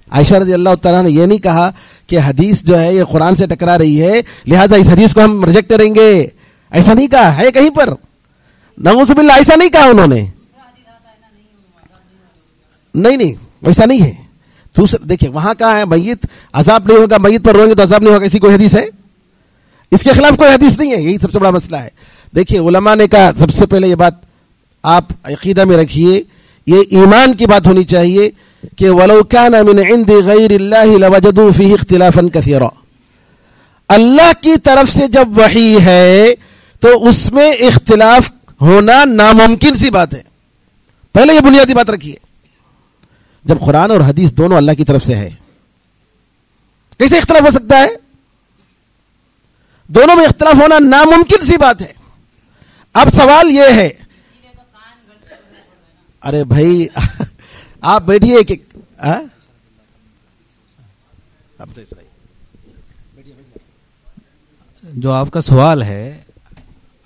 आयशा रज़ियल्लाहु तआला ने ये नहीं कहा कि हदीस जो है ये कुरान से टकरा रही है लिहाजा इस हदीस को हम रिजेक्ट करेंगे, ऐसा नहीं कहा है कहीं पर। नऊज़ुबिल्लाह, ऐसा नहीं कहा उन्होंने। नहीं, वैसा नहीं है। देखिए, वहां कहा है मैयत अजाब नहीं होगा, मैयत पर रोएंगे तो अजाब नहीं होगा, ऐसी कोई हदीस है? इसके खिलाफ कोई हदीस नहीं है। यही सबसे बड़ा मसला है। देखिए, उलमा ने कहा, सबसे पहले ये बात आप अकीदा में रखिए, ये ईमान की बात होनी चाहिए कि वलौ काना मिन इंदि गैरिल्लाहि लवजदू फीही इख्तिलाफन कसीरा। अल्लाह की तरफ से जब वही है तो उसमें इख्तिलाफ होना नामुमकिन सी बात है। पहले ये बुनियादी बात रखिए। जब कुरान और हदीस दोनों अल्लाह की तरफ से है, कैसे इख्तिलाफ हो सकता है? दोनों में इख्तिलाफ होना नामुमकिन सी बात है। अब सवाल यह है, अरे भाई आप बैठिए कि जो आपका सवाल है,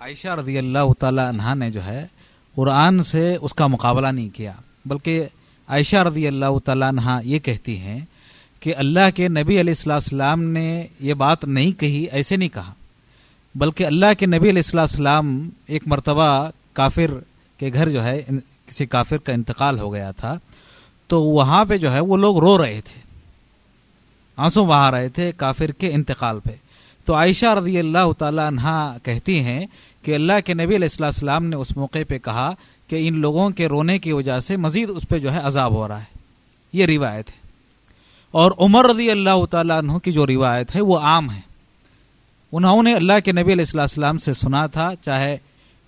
आयशा रज़ियल्लाहु तआला अन्हा ने जो है कुरान से उसका मुकाबला नहीं किया, बल्कि आयशा रज़ियल्लाहु तआला अन्हा ये कहती हैं कि अल्लाह के नबी अलैहिस्सलाम ने ये बात नहीं कही, ऐसे नहीं कहा, बल्कि अल्लाह के नबी अलैहिस्सलाम एक मर्तबा काफिर के घर जो है किसी काफिर का इंतकाल हो गया था, तो वहाँ पे जो है वो लोग रो रहे थे, आंसू बहा रहे थे काफिर के इंतकाल पे। तो आयशा रज़ियल्लाहु तआला अन्हा कहती हैं कि अल्लाह के नबी अलैहिस्सलाम ने उस मौके पे कहा कि इन लोगों के रोने की वजह से मजीद उस पर जो है अजाब हो रहा है, ये रिवायत है। और उमर रज़ियल्लाहु तआला अन्हु की जो रिवायत है वो आम है। उन्होंने अल्लाह के नबी अलैहिस्सलाम से सुना था, चाहे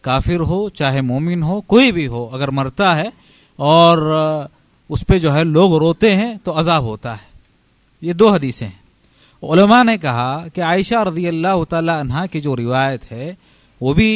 काफिर हो चाहे मोमिन हो, कोई भी हो, अगर मरता है और उस पर जो है लोग रोते हैं तो अजाब होता है। ये दो हदीसें हैं। उलमा ने कहा कि आयशा रज़ियल्लाहु तआला अन्हा की जो रिवायत है वो भी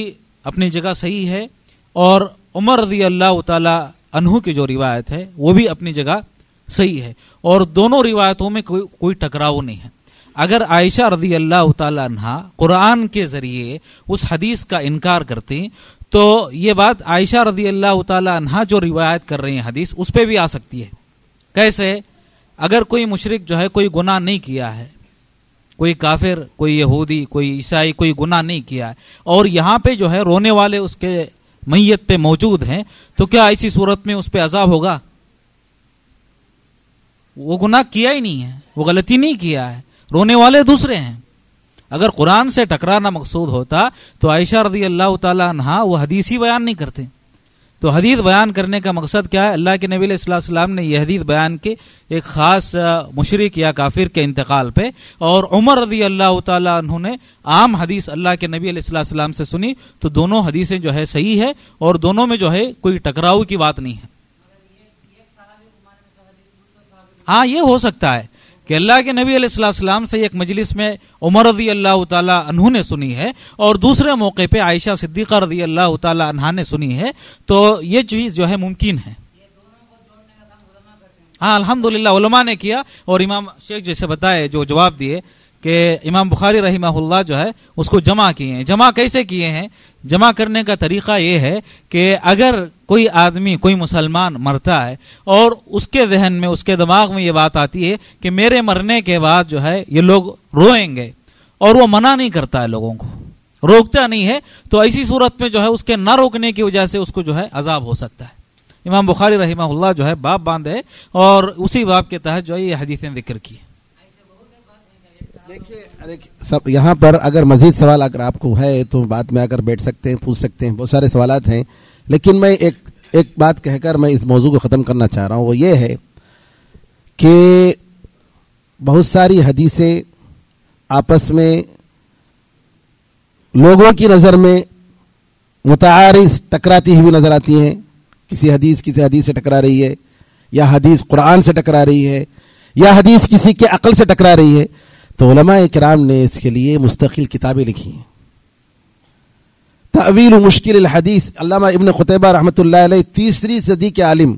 अपनी जगह सही है, और उमर रज़ियल्लाहु तआला अन्हु की जो रिवायत है वो भी अपनी जगह सही है, और दोनों रिवायतों में कोई टकराव नहीं है। अगर आयशा रज़ियल्लाहु तआला अन्हा कुरान के जरिए उस हदीस का इनकार करती तो ये बात आयशा रज़ियल्लाहु तआला अन्हा जो रिवायत कर रही है हदीस, उस पर भी आ सकती है। कैसे? अगर कोई मुशरिक जो है कोई गुनाह नहीं किया है, कोई काफिर, कोई यहूदी, कोई ईसाई कोई गुनाह नहीं किया है, और यहाँ पे जो है रोने वाले उसके मैयत पे मौजूद हैं, तो क्या ऐसी सूरत में उस पर अजाब होगा? वो गुनाह किया ही नहीं है, वो गलती नहीं किया है, रोने वाले दूसरे हैं। अगर कुरान से टकराना मकसूद होता तो आयशा रज़ियल्लाहु तआला अन्हा वो हदीस ही बयान नहीं करते। तो हदीस बयान करने का मकसद क्या है? अल्लाह के नबी अलैहिस्सलाम ने यह हदीस बयान की एक ख़ास मुशरिक या काफिर के इंतकाल पे, और उमर रज़ियल्लाहु तआला अन्हु ने आम हदीस अल्लाह के नबी अलैहिस्सलाम से सुनी, तो दोनों हदीसें जो है सही है और दोनों में जो है कोई टकराव की बात नहीं है। हाँ, ये हो सकता है کہ اللہ کے نبی علیہ السلام سے ایک مجلس میں عمر رضی اللہ تعالیٰ عنہ نے سنی ہے اور دوسرے موقع پہ عائشہ صدیقہ رضی اللہ تعالیٰ عنہا نے سنی ہے، تو یہ چیز جو ہے ممکن ہے۔ ہاں الحمدللہ علماء نے کیا، اور امام شیخ جیسے بتائے جو جواب دیے کہ امام بخاری رحمہ اللہ جو ہے اس کو جمع کیے ہیں۔ جمع کیسے کیے ہیں؟ جمع کرنے کا طریقہ یہ ہے کہ اگر کوئی آدمی، کوئی مسلمان مرتا ہے اور اس کے ذہن میں، اس کے دماغ میں یہ بات آتی ہے کہ میرے مرنے کے بعد جو ہے یہ لوگ روئیں گے، اور وہ منع نہیں کرتا ہے، لوگوں کو روکتا نہیں ہے، تو ایسی صورت میں جو ہے اس کے نہ روکنے کی وجہ سے اس کو جو ہے عذاب ہو سکتا ہے۔ امام بخاری رحمہ اللہ جو ہے باب باندھے اور اسی باب کے تحت جو ہے یہ حدیثیں ذکر کی۔ دیکھیے سب یہاں پر اگر مزید سوال اگر آپ کو ہے تو بعد میں آ کر بیٹھ سکتے ہیں، پوچھ سکتے ہیں، بہت سارے سوالات ہیں، لیکن میں ایک بات کہہ کر میں اس موضوع کو ختم کرنا چاہ رہا ہوں، وہ یہ ہے کہ بہت ساری حدیثیں آپس میں لوگوں کی نظر میں متعارض ٹکراتی ہوئی نظر آتی ہیں۔ کسی حدیث سے ٹکرا رہی ہے، یا حدیث قرآن سے ٹکرا رہی ہے، یا حدیث کسی کے عقل سے ٹکرا رہی ہے، تو علماء کرام نے اس کے لیے مستقل کتابیں لکھی ہیں۔ تأویل مشکل الحدیث، علامہ ابن قتیبہ رحمۃ اللہ علیہ 3 صدی کے عالم۔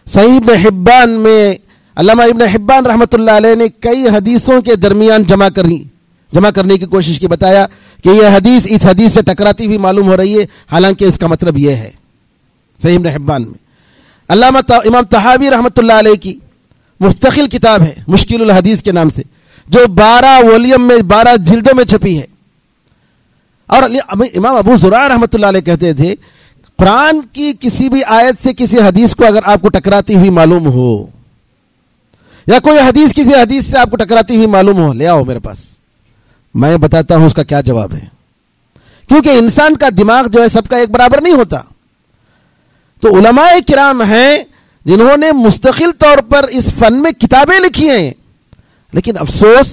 صحیح ابن حبان میں علامہ ابن حبان رحمۃ اللہ علیہ نے کئی حدیثوں کے درمیان جمع کرنے کی کوشش کی، بتایا کہ یہ حدیث اس حدیث سے ٹکراتی ہوئی معلوم ہو رہی ہے، حالانکہ اس کا مطلب یہ ہے۔ صحیح ابن حبان میں علامہ امام طحاوی رحمۃ اللہ علیہ کی مستقل کتاب ہے مشکل الحدیث کے نام سے، جو 12 ولیوم میں 12 جلدوں میں چھپی ہے۔ اور امام ابو زرع رحمۃ اللہ علیہ کہتے تھے قرآن کی کسی بھی آیت سے کسی حدیث کو اگر آپ کو ٹکراتی ہوئی معلوم ہو، یا کوئی حدیث کسی حدیث سے آپ کو ٹکراتی ہوئی معلوم ہو، لے آؤ میرے پاس، میں بتاتا ہوں اس کا کیا جواب ہے۔ کیونکہ انسان کا دماغ جو ہے سب کا ایک برابر نہیں ہوتا۔ تو علماء کرام ہیں جنہوں نے مستقل طور پر اس فن میں کتابیں لکھی ہیں، لیکن افسوس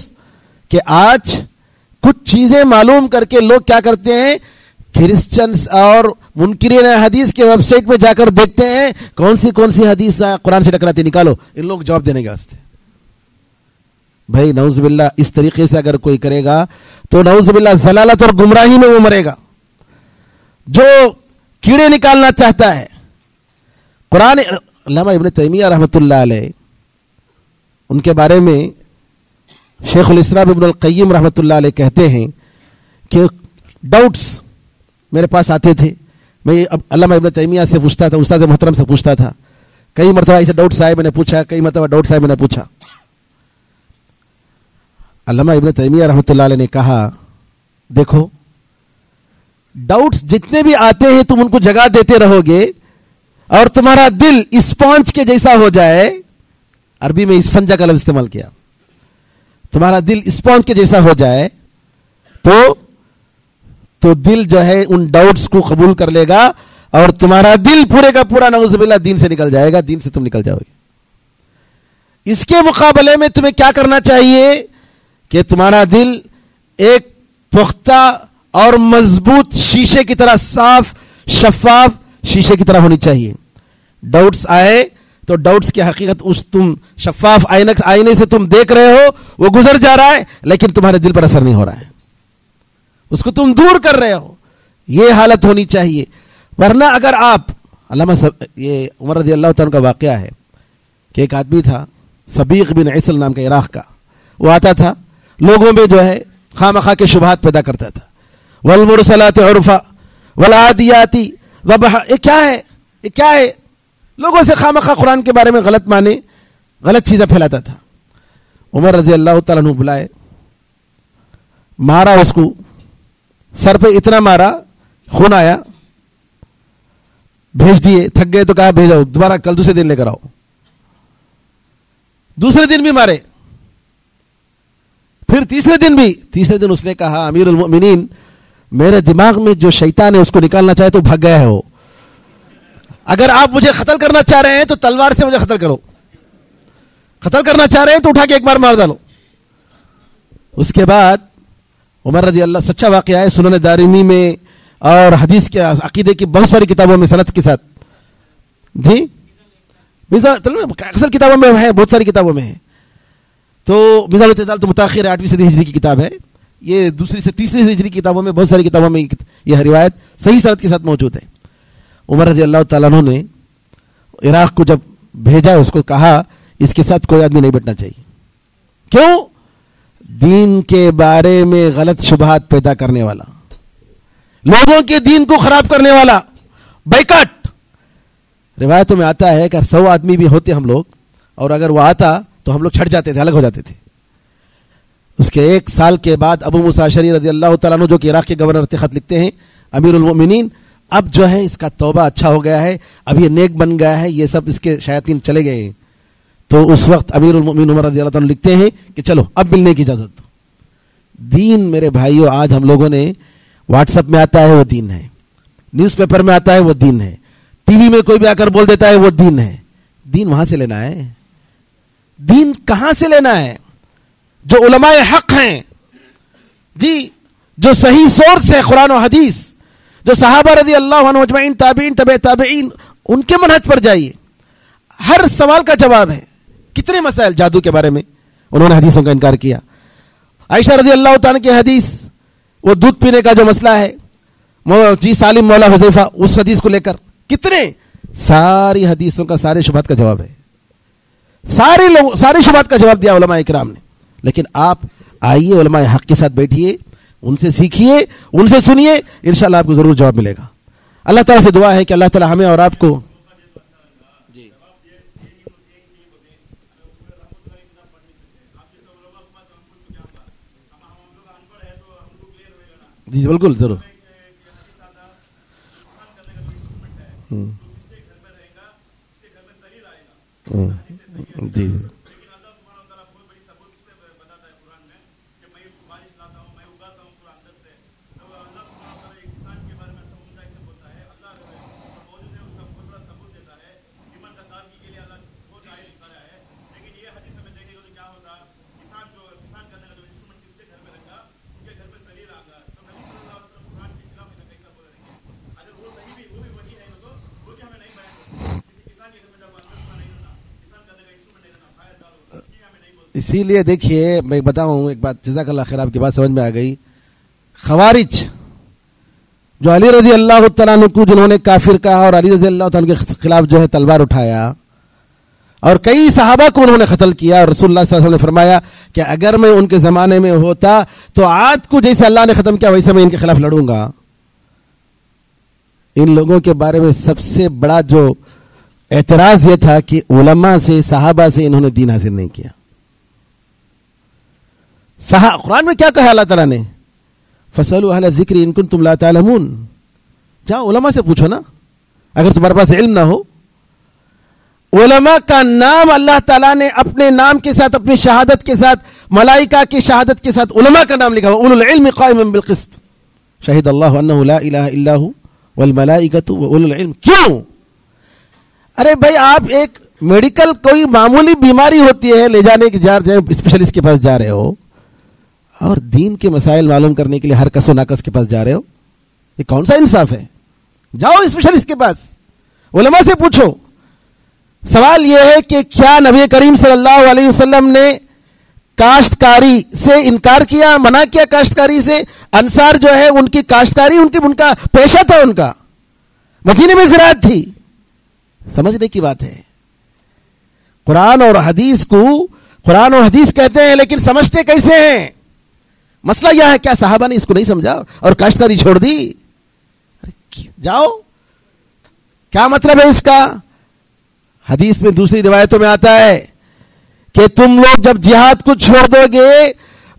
کہ آج کچھ چیزیں معلوم کر کے لوگ کیا کرتے ہیں، کرسچنز اور منکرین حدیث کے ویب سائٹ میں جا کر دیکھتے ہیں کون سی حدیث قرآن سے ٹکراتی، نکالو، ان لوگ جواب دینے کے واسطے۔ بھائی نعوذ باللہ اس طریقے سے اگر کوئی کرے گا تو نعوذ باللہ ضلالت اور گمراہی میں وہ مرے گا۔ جو کیڑے نکالنا چاہتا ہے قرآن، علامہ ابن تیمیہ رحمۃ اللہ علیہ، ان کے بارے میں شیخ الاسلام ابن القیم رحمۃ اللہ علیہ کہتے ہیں کہ ڈاؤٹس میرے پاس آتے تھے، میں علامہ ابن تیمیہ سے پوچھتا تھا، استاد محترم سے پوچھتا تھا، کئی مرتبہ ایسے ڈاؤٹس آئے، میں نے پوچھا، کئی مرتبہ ڈاؤٹس آئے، میں نے پوچھا۔ علامہ ابن تیمیہ رحمۃ اللہ علیہ نے کہا دیکھو ڈاؤٹس جتنے بھی آتے ہیں تم ان کو جگہ دیتے رہو گے اور تمہارا دل اسپونج کے جیسا ہو جائے، عربی میں اسفنجا کا لفظ استعمال کیا، تمہارا دل اسپونج کے جیسا ہو جائے تو دل جو ہے ان ڈاؤٹس کو قبول کر لے گا اور تمہارا دل پورے کا پورا نعوذ باللہ دین سے نکل جائے گا، دین سے تم نکل جاؤ گے۔ اس کے مقابلے میں تمہیں کیا کرنا چاہیے کہ تمہارا دل ایک پختہ اور مضبوط شیشے کی طرح صاف شفاف شیشے کی طرح ہونی چاہیے۔ ڈاؤٹس آئے تو ڈاؤٹس کی حقیقت اس تم شفاف آئینے سے تم دیکھ رہے ہو، وہ گزر جا رہا ہے لیکن تمہارے دل پر اثر نہیں ہو رہا ہے، اس کو تم دور کر رہے ہو، یہ حالت ہونی چاہیے۔ ورنہ اگر آپ علامہ یہ عمر رضی اللہ تعالیٰ کا واقعہ ہے کہ ایک آدمی تھا صبیغ بن عیسل نام کا، عراق کا، وہ آتا تھا لوگوں میں جو ہے خواہ مخواہ کے شبہات پیدا کرتا تھا، والمرسلات عرفا والعادیات ضبحا، یہ کیا ہے لوگوں سے خواہ مخواہ قرآن کے بارے میں غلط چیزیں پھیلاتا تھا۔ عمر رضی اللہ تعالیٰ عنہ بلائے، مارا، اس کو سر پہ اتنا مارا خون آیا، بھیج دیے، تھک گئے تو کہا بھیجو دوبارہ، کل دوسرے دن لے کر آؤ۔ دوسرے دن بھی مارے، پھر تیسرے دن اس نے کہا امیر المؤمنین میرے دماغ میں جو شیطان ہے اس کو نکالنا چاہے تو بھگ گیا ہے وہ، اگر آپ مجھے قتل کرنا چاہ رہے ہیں تو تلوار سے مجھے قتل کرو، قتل کرنا چاہ رہے ہیں تو اٹھا کے ایک بار مار ڈالو۔ اس کے بعد عمر رضی اللہ، سچا واقعہ ہے، سنن دارمی میں اور حدیث کے عقیدے کی بہت ساری کتابوں میں سند کے ساتھ، جی اکثر کتابوں میں ہے، بہت ساری کتابوں میں ہے تو مزاج الاعتدال تو متاخر 8ویں صدی ہجری کی کتاب ہے. یہ دوسری سے تیسری ہجری کی کتابوں میں، بہت ساری کتابوں میں یہ روایت صحیح سند کے ساتھ موجود ہے. عمر رضی اللہ تعالیٰ عنہ نے عراق کو جب بھیجا، اس کو کہا اس کے ساتھ کوئی آدمی نہیں بیٹھنا چاہیے. کیوں؟ دین کے بارے میں غلط شبہات پیدا کرنے والا، لوگوں کے دین کو خراب کرنے والا. بائیکاٹ. روایتوں میں آتا ہے کہ 100 آدمی بھی ہوتے ہم لوگ، اور اگر وہ آتا تو ہم لوگ چھٹ جاتے تھے، الگ ہو جاتے تھے. اس کے 1 سال کے بعد ابو موسیٰ اشعری رضی اللہ تعالیٰ عنہ جو کہ عراق کے گورنر تھے، خط لکھتے ہیں، امیر المؤمنین اب جو ہے اس کا توبہ اچھا ہو گیا ہے، اب یہ نیک بن گیا ہے، یہ سب اس کے شیاطین چلے گئے ہیں. تو اس وقت امیر المؤمنین عمر رضی اللہ عنہ لکھتے ہیں کہ چلو اب ملنے کی اجازت دو. دین میرے بھائیوں آج ہم لوگوں نے واٹس ایپ میں آتا ہے وہ دین ہے، نیوز پیپر میں آتا ہے وہ دین ہے، ٹی وی میں کوئی بھی آ کر بول دیتا ہے وہ دین ہے. دین وہاں سے لینا ہے. دین کہاں سے لینا ہے؟ جو علماء حق ہیں جی، جو صحیح سورس ہے قرآن و حدیث، جو صحابہ رضی اللہ عنہ اجمعین، تابعین، تبع تابعین، ان کے منہج پر جائیے. ہر سوال کا جواب ہے. کتنے مسائل جادو کے بارے میں انہوں نے حدیثوں کا انکار کیا. عائشہ رضی اللہ تعالیٰ کی حدیث، وہ دودھ پینے کا جو مسئلہ ہے، جی سالم مولا حذیفہ، اس حدیث کو لے کر کتنے ساری حدیثوں کا، سارے شبہات کا جواب ہے. سارے شبہات کا جواب دیا علماء اکرام نے. لیکن آپ آئیے علماء حق کے ساتھ بیٹھیے، ان سے سیکھیے، ان سے سنیے، انشاءاللہ آپ کو ضرور جواب ملے گا. اللہ تعالیٰ سے دعا ہے کہ اللہ تعالیٰ ہمیں اور آپ کو جی بالکل ضرور. جی اسی لیے دیکھیے میں بتاؤں ایک بات، جزاک اللہ خیر، آپ کی بات سمجھ میں آ گئی. خوارج جو علی رضی اللہ تعالیٰ عنہ کو جنہوں نے کافر کہا اور علی رضی اللہ تعالیٰ عنہ کے خلاف جو ہے تلوار اٹھایا اور کئی صحابہ کو انہوں نے قتل کیا، اور رسول اللہ صلی اللہ علیہ وسلم نے فرمایا کہ اگر میں ان کے زمانے میں ہوتا تو عاد کو جیسے اللہ نے ختم کیا ویسے میں ان کے خلاف لڑوں گا. ان لوگوں کے بارے میں سب سے بڑا جو اعتراض یہ تھا کہ علماء سے، صحابہ سے انہوں نے دین حاصل نہیں کیا. قرآن میں کیا کہا اللہ تعالیٰ نے؟ فَاسْأَلُوا أَهْلَ الذِّكْرِ إِن كُنتُمْ لَا تَعْلَمُونَ. جاؤ علماء سے پوچھو نا اگر تمہارے پاس علم نہ ہو. علماء کا نام اللہ تعالیٰ نے اپنے نام کے ساتھ، اپنی شہادت کے ساتھ، ملائکہ کی شہادت کے ساتھ علماء کا نام لکھا ہوا. اولو العلم قائما بالقسط شہد اللہ انہ لا الہ الا ہو والملائکۃ واولو العلم. کیوں؟ ارے بھائی آپ ایک میڈیکل کوئی معمولی بیماری ہوتی ہے، لے جانے کے جا رہے ہیں، اسپیشلسٹ کے پاس جا رہے ہو، اور دین کے مسائل معلوم کرنے کے لیے ہر کس و ناقص کے پاس جا رہے ہو. یہ کون سا انصاف ہے؟ جاؤ اسپیشلسٹ کے پاس، علماء سے پوچھو. سوال یہ ہے کہ کیا نبی کریم صلی اللہ علیہ وسلم نے کاشتکاری سے انکار کیا، منع کیا کاشتکاری سے؟ انصار جو ہے ان کی کاشتکاری ان کا پیشہ تھا، ان کا مدینے میں زراعت تھی. سمجھنے کی بات ہے. قرآن اور حدیث کو قرآن و حدیث کہتے ہیں، لیکن سمجھتے کیسے ہیں؟ مسئلہ یہ ہے کیا صحابہ نے اس کو نہیں سمجھا اور کاشتکاری چھوڑ دی؟ جاؤ، کیا مطلب ہے اس کا؟ حدیث میں دوسری روایتوں میں آتا ہے کہ تم لوگ جب جہاد کو چھوڑ دو گے،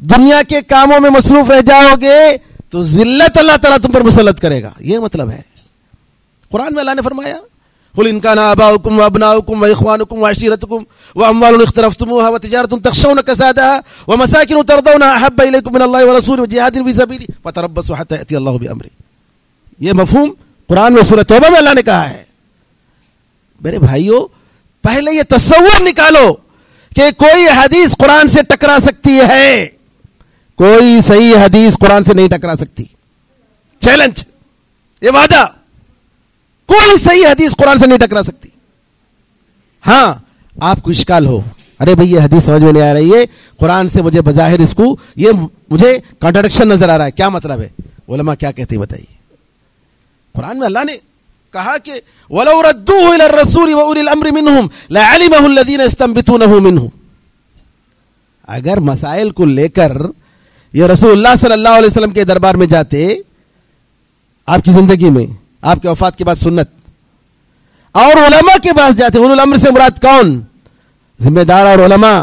دنیا کے کاموں میں مصروف رہ جاؤ گے، تو ذلت اللہ تعالیٰ تم پر مسلط کرے گا. یہ مطلب ہے. قرآن میں اللہ نے فرمایا قل ان كان آباؤكم وابناؤكم واخوانكم وعشيرتكم واموال اقترفتموها وتجارة تخشون كسادها ومساكن ترضونها احب اليكم من الله ورسوله وجهاد في سبيله فتربصوا حتى ياتي الله بامره. یہ مفہوم قرآن میں سورۃ توبہ میں اللہ نے کہا ہے. میرے بھائیوں پہلے یہ تصور نکالو کہ کوئی حدیث قرآن سے ٹکرا سکتی ہے؟ کوئی صحیح حدیث قرآن سے نہیں ٹکرا سکتی. چیلنج، یہ وعدہ، کوئی صحیح حدیث قرآن سے نہیں ٹکرا سکتی. ہاں آپ کو اشکال ہو، अरे भाई ये हदीस समझ में नहीं आ रही है, कुरान से मुझे बज़ाहिर इसको ये मुझे कॉन्ट्रडिक्शन नजर आ रहा है, क्या मतलब है? उलमा क्या कहते हैं बताइए? कुरान में अल्लाह ने कहा कि वलौ रद्दूहु इला रसूल व उलिल अम्रि मिनहुम लअलिमहु अल्लज़ीना यस्तंबितूनहु मिनहु। अगर मसाइल को लेकर ये रसूलुल्लाह सल्लल्लाहु अलैहि वसल्लम के दरबार में जाते, आपकी जिंदगी में आपके वफात के बाद सुन्नत, और उलमा के पास जाते, उलुल अम्र से मुराद कौन? जिम्मेदार और उलमा,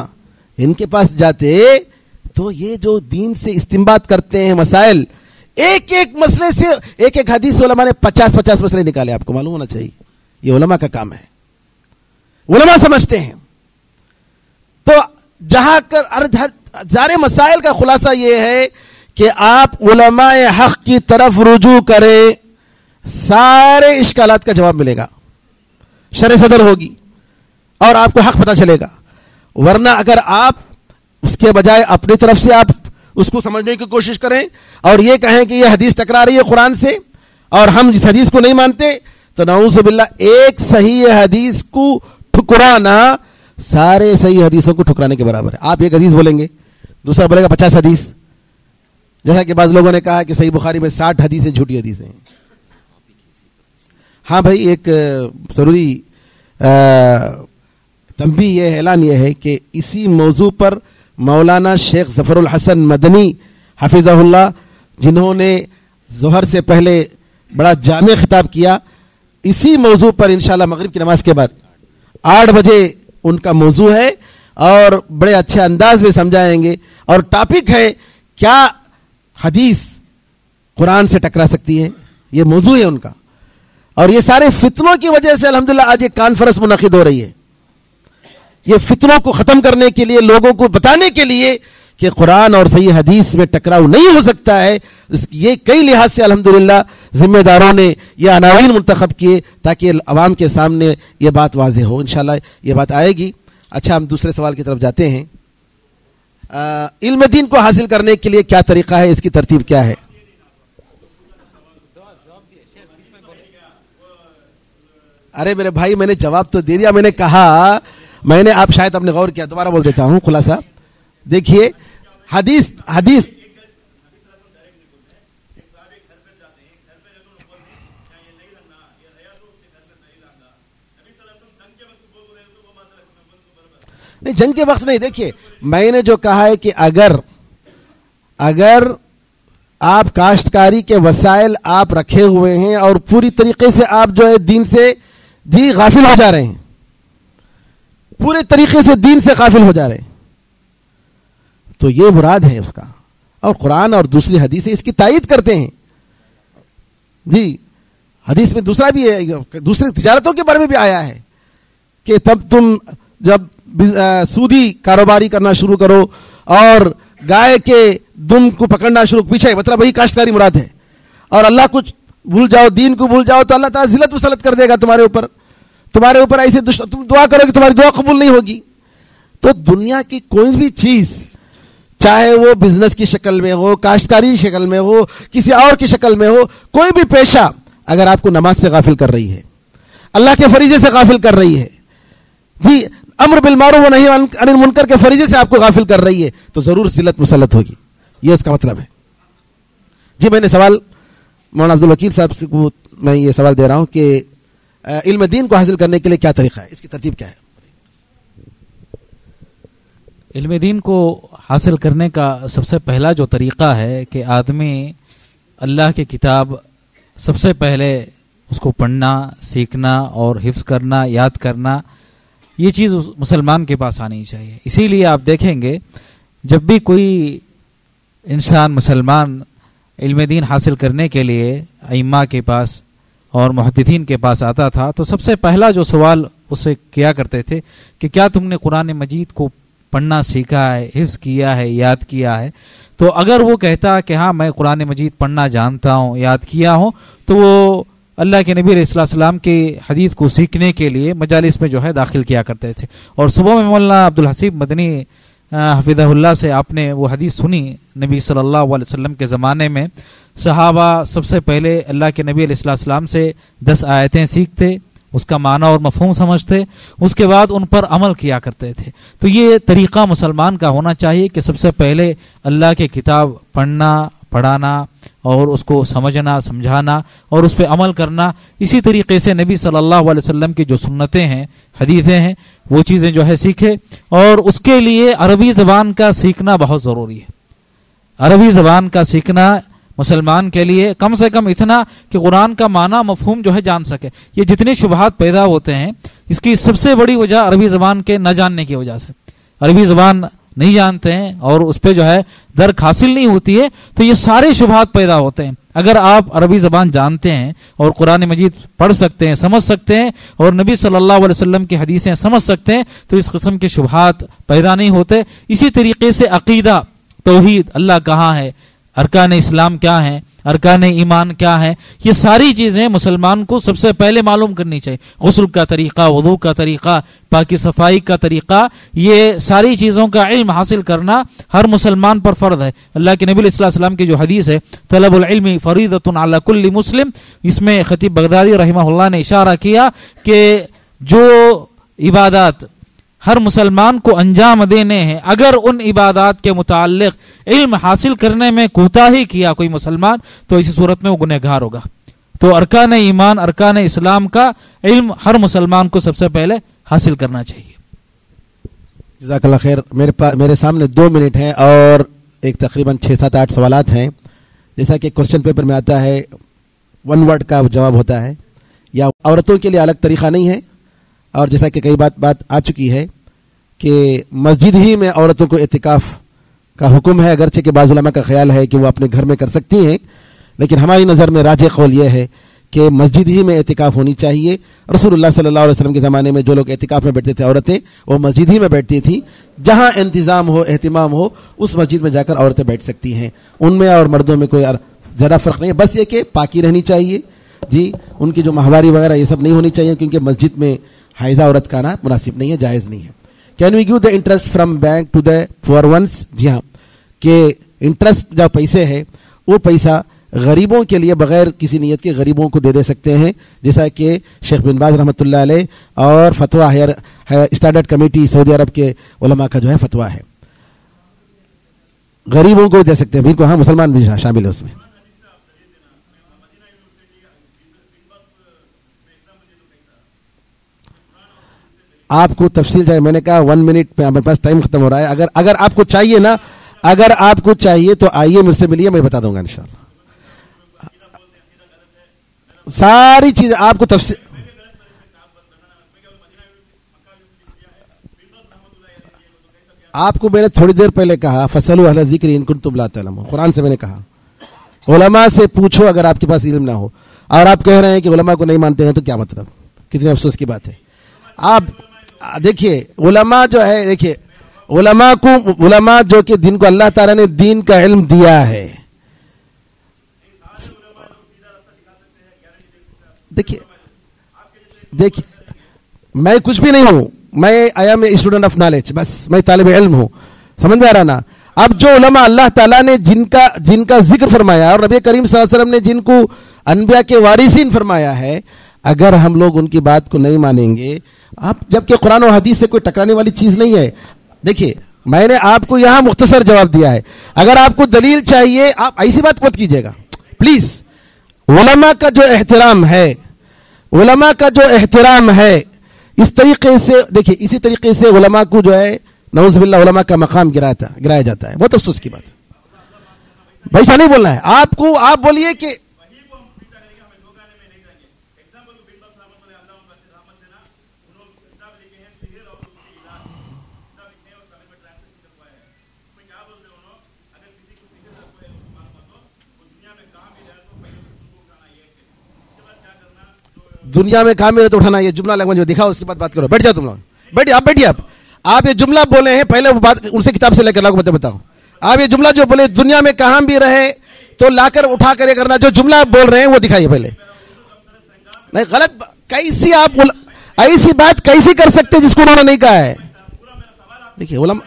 इनके पास जाते तो ये जो दीन से इस्तिंबात करते हैं मसाइल, एक एक मसले से एक एक हदीस उलमा ने 50-50 मसले निकाले, आपको मालूम होना चाहिए, ये उलमा का काम है, उलमा समझते हैं। तो जहां कर सारे मसाइल का खुलासा ये है कि आप उलमाए हक की तरफ रुजू करें, सारे इश्कालात का जवाब मिलेगा, शर सदर होगी और आपको हक पता चलेगा। वरना अगर आप उसके बजाय अपनी तरफ से आप उसको समझने की कोशिश करें और ये कहें कि ये हदीस टकरा रही है कुरान से और हम इस हदीस को नहीं मानते, तो नाऊज़ु बिल्लाह एक सही हदीस को ठुकराना सारे सही हदीसों को ठुकराने के बराबर है। आप एक हदीस बोलेंगे, दूसरा बोलेगा 50 हदीस, जैसा कि बाज़ लोगों ने कहा कि सही बुखारी में 60 हदीसें झूठी हदीसें हैं। हाँ भाई, एक ज़रूरी तंबीह ये ऐलान ये है कि इसी मौजू पर मौलाना शेख ज़फ़रुल हसन मदनी हफ़िज़हुल्लाह, जिन्होंने ज़ोहर से पहले बड़ा जामे खिताब किया, इसी मौजू पर इंशाअल्लाह मगरिब की नमाज के बाद 8 बजे उनका मौजू है और बड़े अच्छे अंदाज में समझाएंगे। और टॉपिक है क्या हदीस कुरान से टकरा सकती है, ये मौजू है उनका। और ये सारे फितनों की वजह से अल्हम्दुलिल्लाह आज ये कॉन्फ्रेंस मुनक़िद हो रही है, ये फितनों को ख़त्म करने के लिए, लोगों को बताने के लिए कि कुरान और सही हदीस में टकराव नहीं हो सकता है। ये कई लिहाज से अल्हम्दुलिल्लाह जिम्मेदारों ने ये अनावीन मुंतखब किए ताकि अवाम के सामने ये बात वाज़ेह हो। इंशाअल्लाह ये बात आएगी। अच्छा, हम दूसरे सवाल की तरफ जाते हैं। इल्म दीन को हासिल करने के लिए क्या तरीका है, इसकी तरतीब क्या है? अरे मेरे भाई, मैंने जवाब तो दे दिया। मैंने कहा, मैंने, आप शायद आपने गौर किया, दोबारा बोल देता हूं खुलासा। देखिए, हदीस नहीं, जंग के वक्त नहीं। देखिए, मैंने जो कहा है कि अगर आप काश्तकारी के वसाइल आप रखे हुए हैं और पूरी तरीके से आप जो है दीन से जी गाफिल हो जा रहे हैं, पूरे तरीके से दीन से गाफिल हो जा रहे हैं, तो ये मुराद है उसका। और कुरान और दूसरी हदीस इसकी तायीद करते हैं जी। हदीस में दूसरा भी है, दूसरी तिजारतों के बारे में भी आया है कि तब तुम जब सूदी कारोबारी करना शुरू करो और गाय के दुम को पकड़ना शुरू, पीछे मतलब वही काश्तकारी मुराद है। और अल्लाह कुछ भूल जाओ, दीन को भूल जाओ तो अल्लाह ताला जिल्लत मुसल्लत कर देगा तुम्हारे ऊपर ऐसे तुम दुआ करोगे, तुम्हारी दुआ कबूल नहीं होगी। तो दुनिया की कोई भी चीज, चाहे वो बिजनेस की शक्ल में हो, काश्तकारी की शक्ल में हो, किसी और की शक्ल में हो, कोई भी पेशा अगर आपको नमाज से गाफिल कर रही है, अल्लाह के फरीजे से गाफिल कर रही है जी, अम्र बिल मारूफ व नही अनिल मुनकर के फरीजे से आपको गाफिल कर रही है, तो जरूर जिल्लत मुसल्लत होगी। ये इसका मतलब है जी। मैंने सवाल मौलाना अब्दुल वकील साहब से को मैं ये सवाल दे रहा हूं कि इल्म दीन को हासिल करने के लिए क्या तरीका है, इसकी तरतीब क्या है? इल्म दीन को हासिल करने का सबसे पहला जो तरीका है कि आदमी अल्लाह की किताब सबसे पहले उसको पढ़ना, सीखना और हिफ्ज़ करना, याद करना, ये चीज़ मुसलमान के पास आनी चाहिए। इसीलिए आप देखेंगे जब भी कोई इंसान मुसलमान इल्म दीन हासिल करने के लिए अइम्मा के पास और मुहद्दिसीन के पास आता था तो सबसे पहला जो सवाल उससे किया करते थे कि क्या तुमने कुरान मजीद को पढ़ना सीखा है, हिफ्ज़ किया है, याद किया है? तो अगर वो कहता कि हाँ मैं कुरान मजीद पढ़ना जानता हूँ, याद किया हूँ, तो वो अल्लाह के नबी अलैहि सलाम के हदीस को सीखने के लिए मजालिस में जो है दाखिल किया करते थे। और सुबह में मौलाना अब्दुल हसीब मदनी हफिज़हुल्लाह से आपने वो हदीस सुनी, नबी सल्लल्लाहु अलैहि वसल्लम के ज़माने में सहाबा सबसे पहले अल्लाह के नबी अलैहि सलाम से 10 आयतें सीखते اس کا معنی اور مفہوم سمجھتے، اس کے بعد ان پر عمل کیا کرتے تھے۔ تو یہ طریقہ مسلمان کا ہونا چاہیے کہ سب سے پہلے اللہ کی کتاب پڑھنا، پڑھانا اور اس کو سمجھنا، سمجھانا اور اس پہ عمل کرنا۔ اسی طریقے سے نبی صلی اللہ علیہ وسلم کی جو سنتیں ہیں، حدیثیں ہیں، وہ چیزیں جو ہے سیکھے، اور اس کے لیے عربی زبان کا سیکھنا بہت ضروری ہے۔ عربی زبان کا سیکھنا مسلمان کے لیے کم سے کم اتنا کہ قرآن کا معنی مفہوم جو ہے جان سکے۔ یہ جتنے شبہات پیدا ہوتے ہیں اس کی سب سے بڑی وجہ عربی زبان کے نہ جاننے کی وجہ سے۔ عربی زبان نہیں جانتے ہیں اور اس پہ جو ہے درک حاصل نہیں ہوتی ہے تو یہ سارے شبہات پیدا ہوتے ہیں۔ اگر آپ عربی زبان جانتے ہیں اور قرآن مجید پڑھ سکتے ہیں، سمجھ سکتے ہیں اور نبی صلی اللہ علیہ وسلم کی حدیثیں سمجھ سکتے ہیں تو اس قسم کے شبہات پیدا نہیں ہوتے۔ اسی طریقے سے عقیدہ، توحید، اللہ کہاں ہے، ارکان اسلام کیا ہیں، ارکان ایمان کیا ہے، یہ ساری چیزیں مسلمان کو سب سے پہلے معلوم کرنی چاہیے۔ غسل کا طریقہ، وضو کا طریقہ، پاکی صفائی کا طریقہ، یہ ساری چیزوں کا علم حاصل کرنا ہر مسلمان پر فرض ہے۔ اللہ کے نبی صلی اللہ علیہ وسلم کی جو حدیث ہے طلب العلم فریضۃ علی کل مسلم، اس میں خطیب بغدادی رحمہ اللہ نے اشارہ کیا کہ جو عبادات ہر مسلمان کو انجام دینے ہیں، اگر ان عبادات کے متعلق علم حاصل کرنے میں کوتاہی کیا کوئی مسلمان تو اسی صورت میں وہ گنہگار ہوگا۔ تو ارکان ایمان، ارکان اسلام کا علم ہر مسلمان کو سب سے پہلے حاصل کرنا چاہیے۔ جزاک اللہ خیر۔ میرے سامنے 2 منٹ ہیں اور ایک تقریباً 6-7-8 سوالات ہیں۔ جیسا کہ کوشچن پیپر میں آتا ہے 1 ورڈ کا جواب ہوتا ہے، یا عورتوں کے لیے الگ طریقہ نہیں ہے، اور جیسا کہ کئی بات آ چکی ہے کہ مسجد ہی میں عورتوں کو اعتکاف کا حکم ہے، اگرچہ کہ بعض علماء کا خیال ہے کہ وہ اپنے گھر میں کر سکتی ہیں، لیکن ہماری نظر میں راجح قول یہ ہے کہ مسجد ہی میں اعتکاف ہونی چاہیے۔ رسول اللہ صلی اللہ علیہ وسلم کے زمانے میں جو لوگ اعتکاف میں بیٹھتے تھے عورتیں، وہ مسجد ہی میں بیٹھتی تھیں۔ جہاں انتظام ہو، اہتمام ہو، اس مسجد میں جا کر عورتیں بیٹھ سکتی ہیں۔ ان میں اور مردوں میں کوئی زیادہ فرق نہیں ہے، بس یہ کہ پاکی رہنی چاہیے جی، ان کی جو ماہواری وغیرہ یہ سب نہیں ہونی چاہیے، کیونکہ مسجد میں حائضہ عورت کا آنا مناسب نہیں ہے، جائز نہیں ہے۔ Can we give the interest from bank to the poor ones? جی ہاں، کہ انٹرسٹ جو پیسے ہے وہ پیسہ غریبوں کے لیے بغیر کسی نیت کے غریبوں کو دے سکتے ہیں، جیسا کہ شیخ بن باز رحمۃ اللہ علیہ اور فتویٰ ہائر اسٹینڈرڈ کمیٹی سعودی عرب کے علماء کا جو ہے فتویٰ ہے، غریبوں کو دے سکتے ہیں۔ بالکل ہاں، مسلمان بھی شامل ہے اس میں۔ آپ کو تفصیل چاہیے، میں نے کہا 1 منٹ پہ ہمارے پاس ٹائم ختم ہو رہا ہے۔ اگر آپ کو چاہیے نا، اگر آپ کو چاہیے تو آئیے مجھ سے ملیے، میں بتا دوں گا انشاءاللہ ساری چیزیں آپ کو تفصیل۔ آپ کو میں نے تھوڑی دیر پہلے کہا فَاسْأَلُوا أَهْلَ الذِّكْرِ إِن كُنتُمْ لَا تَعْلَمُونَ، قرآن سے میں نے کہا علماء سے پوچھو اگر آپ کے پاس علم نہ ہو، اور آپ کہہ رہے ہیں کہ علماء کو نہیں مانتے ہیں تو کیا مطلب؟ کتنے افسوس کی بات ہے۔ آپ دیکھیے علماء جو ہے، دیکھیے علماء جو کہ دین کو اللہ تعالیٰ نے دین کا علم دیا ہے، دیکھیے میں کچھ بھی نہیں ہوں، میں I am a student of knowledge, بس میں طالب علم ہوں، سمجھ میں آ رہا نا۔ اب جو علماء اللہ تعالیٰ نے جن کا ذکر فرمایا اور نبی کریم صلی اللہ علیہ وسلم نے جن کو انبیاء کے وارثین فرمایا ہے، اگر ہم لوگ ان کی بات کو نہیں مانیں گے، آپ جبکہ قرآن و حدیث سے کوئی ٹکرانے والی چیز نہیں ہے۔ دیکھیے میں نے آپ کو یہاں مختصر جواب دیا ہے، اگر آپ کو دلیل چاہیے آپ ایسی بات مت کیجیے گا پلیز۔ علماء کا جو احترام ہے، علماء کا جو احترام ہے، اس طریقے سے دیکھیے، اسی طریقے سے علماء کو جو ہے نعوذ باللہ علماء کا مقام گرایا جاتا ہے، بہت افسوس کی بات ہے۔ بھائی ایسا نہیں بولنا ہے آپ کو، آپ بولیے کہ دنیا میں کہاں میرے تو اٹھانا، یہ جملہ لینگویج میں دکھاؤ، اس کے بعد بات کرو۔ بیٹھ جاؤ تم لوگ، بیٹھیے آپ، بیٹھیے آپ یہ جملہ بولے ہیں، پہلے وہ بات ان سے کتاب سے لے کر لاؤ، بتاؤ آپ یہ جملہ جو بولے دنیا میں کہاں بھی رہے تو لا کر اٹھا کر یہ کرنا، جو جملہ بول رہے ہیں وہ دکھائیے پہلے۔ نہیں غلط کیسی آپ ایسی بات کیسی کر سکتے جس کو انہوں نے نہیں کہا ہے؟ دیکھیے علماء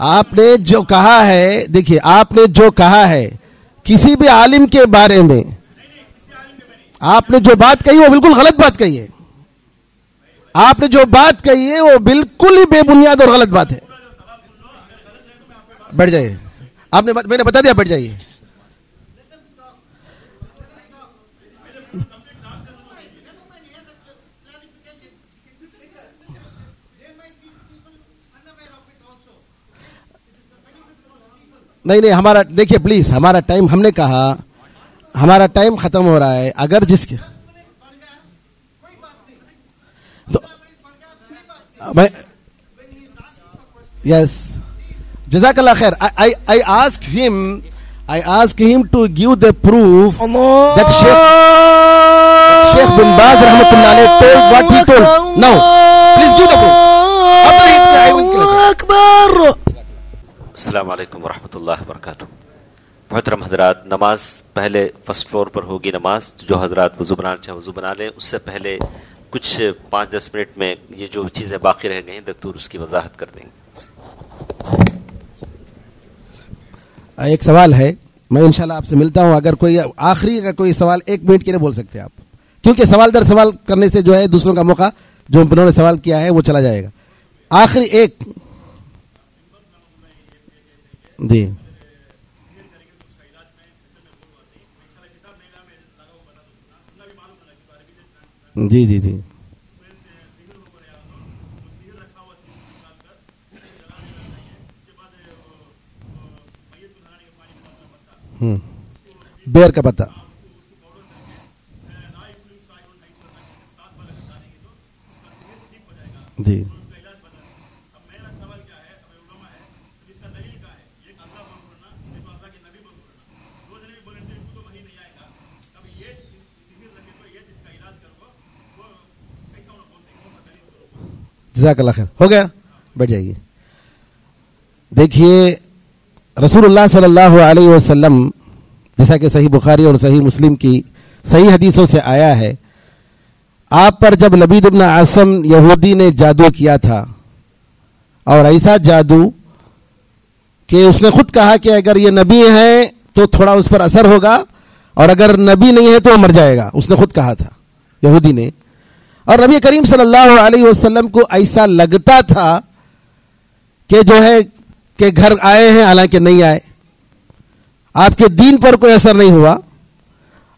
آپ نے جو کہا ہے، دیکھیے آپ نے جو کہا ہے کسی بھی عالم کے بارے میں، آپ نے جو بات کہی وہ بالکل غلط بات کہی ہے. آپ نے جو بات کہی ہے وہ بالکل ہی بے بنیاد اور غلط بات ہے. بیٹھ جائیے. آپ نے میں نے بتا دیا, بیٹھ جائیے. نہیں ہمارا دیکھیے پلیز, ہمارا ٹائم, ہم نے کہا ہمارا ٹائم ختم ہو رہا ہے. اگر جس کے تو یس جزاک اللہ خیر. I asked him to give the proof that Sheikh bin Baz rahmatullah alayhi told what he told. Now please give the proof. After it I will kill it. السلام علیکم ورحمۃ اللہ وبرکاتہ. محترم حضرات, نماز پہلے فرسٹ فلور پر ہوگی نماز. جو حضرات وضو بنانا چاہیں وضو بنا لیں. اس سے پہلے کچھ 5-10 منٹ میں یہ جو چیزیں باقی رہ گئی ہیں دکتور اس کی وضاحت کر دیں گے. ایک سوال ہے, میں انشاءاللہ آپ سے ملتا ہوں. اگر کوئی آخری اگر کوئی سوال 1 منٹ کے لیے بول سکتے ہیں آپ, کیونکہ سوال در سوال کرنے سے جو ہے دوسروں کا موقع جو انہوں نے سوال کیا ہے وہ چلا جائے گا. آخری ایک. جی جی جی جی بیئر کا پتا. جی جزاک اللہ خیر. ہو گیا, بیٹھ جائیے. دیکھیے رسول اللہ صلی اللہ علیہ وسلم, جیسا کہ صحیح بخاری اور صحیح مسلم کی صحیح حدیثوں سے آیا ہے, آپ پر جب لبید ابن عاصم یہودی نے جادو کیا تھا, اور ایسا جادو کہ اس نے خود کہا کہ اگر یہ نبی ہیں تو تھوڑا اس پر اثر ہوگا, اور اگر نبی نہیں ہے تو وہ مر جائے گا. اس نے خود کہا تھا یہودی نے. اور نبی کریم صلی اللہ علیہ وسلم کو ایسا لگتا تھا کہ جو ہے کہ گھر آئے ہیں, حالانکہ نہیں آئے, آپ کے دین پر کوئی اثر نہیں ہوا.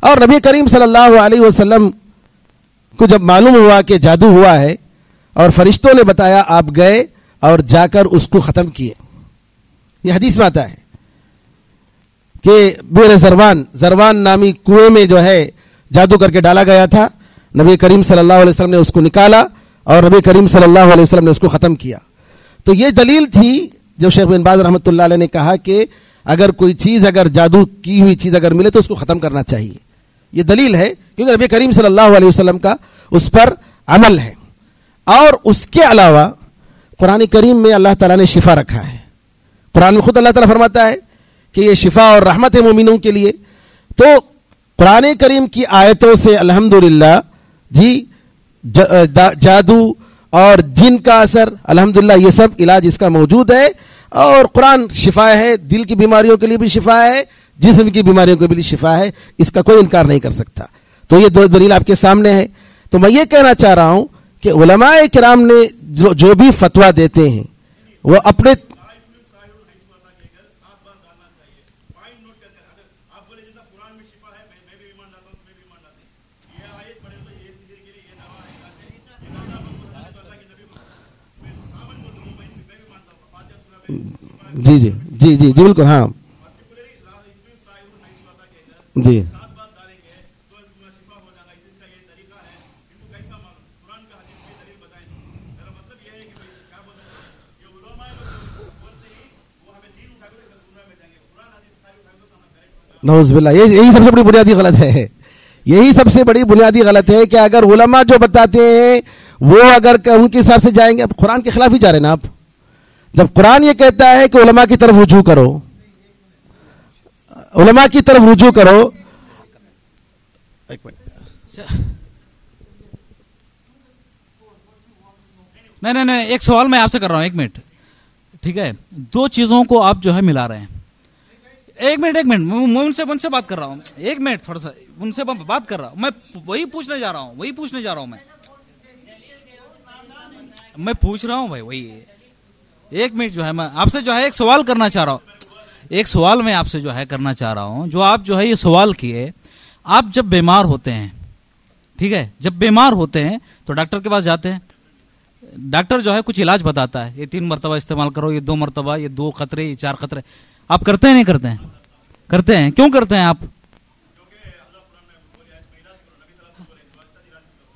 اور نبی کریم صلی اللہ علیہ وسلم کو جب معلوم ہوا کہ جادو ہوا ہے اور فرشتوں نے بتایا, آپ گئے اور جا کر اس کو ختم کیے. یہ حدیث میں آتا ہے کہ بیر زروان نامی کنویں میں جو ہے جادو کر کے ڈالا گیا تھا. نبی کریم صلی اللہ علیہ وسلم نے اس کو نکالا اور نبی کریم صلی اللہ علیہ وسلم نے اس کو ختم کیا. تو یہ دلیل تھی جو شیخ بن باز رحمۃ اللہ علیہ نے کہا کہ اگر کوئی چیز, اگر جادو کی ہوئی چیز اگر ملے تو اس کو ختم کرنا چاہیے. یہ دلیل ہے کیونکہ نبی کریم صلی اللہ علیہ وسلم کا اس پر عمل ہے. اور اس کے علاوہ قرآن کریم میں اللہ تعالیٰ نے شفا رکھا ہے. قرآن میں خود اللہ تعالیٰ فرماتا ہے کہ یہ شفا اور رحمت ہے مومنوں کے لیے. تو قرآن کریم کی آیتوں سے الحمدللہ جی جادو اور جن کا اثر الحمدللہ یہ سب علاج اس کا موجود ہے. اور قرآن شفا ہے, دل کی بیماریوں کے لیے بھی شفا ہے, جسم کی بیماریوں کے لیے شفا ہے. اس کا کوئی انکار نہیں کر سکتا. تو یہ دو دلیل آپ کے سامنے ہے. تو میں یہ کہنا چاہ رہا ہوں کہ علماء کرام نے جو بھی فتویٰ دیتے ہیں وہ اپنے جی جی جی جی جی بالکل ہاں جی نعوذ باللہ. یہی سب سے بڑی بنیادی غلط ہے. یہی سب سے بڑی بنیادی غلط ہے کہ اگر علماء جو بتاتے ہیں وہ اگر ان کے حساب سے جائیں گے, اب قرآن کے خلاف ہی جا رہے ہیں نا آپ. جب قرآن یہ کہتا ہے کہ علماء کی طرف رجوع کرو, علماء کی طرف رجوع کرو. نہیں ایک سوال میں آپ سے کر رہا ہوں, 1 منٹ. ٹھیک ہے, 2 چیزوں کو آپ جو ہے ملا رہے ہیں. एक मिनट मैं उनसे बात कर रहा हूँ, एक मिनट थोड़ा सा उनसे बात कर रहा हूँ, मैं वही पूछने जा रहा हूँ मैं पूछ रहा हूँ भाई वही। एक मिनट जो है मैं आपसे जो है एक सवाल करना चाह रहा हूँ, एक सवाल मैं आपसे जो है करना चाह रहा हूँ। जो आप जो है ये सवाल किए, आप जब बीमार होते हैं, ठीक है, जब बीमार होते हैं तो डॉक्टर के पास जाते हैं, डॉक्टर जो है कुछ इलाज बताता है, ये 3 मरतबा इस्तेमाल करो, ये 2 मरतबा, ये 2 कतरे, ये 4 कतरे। आप करते हैं नहीं करते हैं? करते हैं। क्यों करते हैं आप?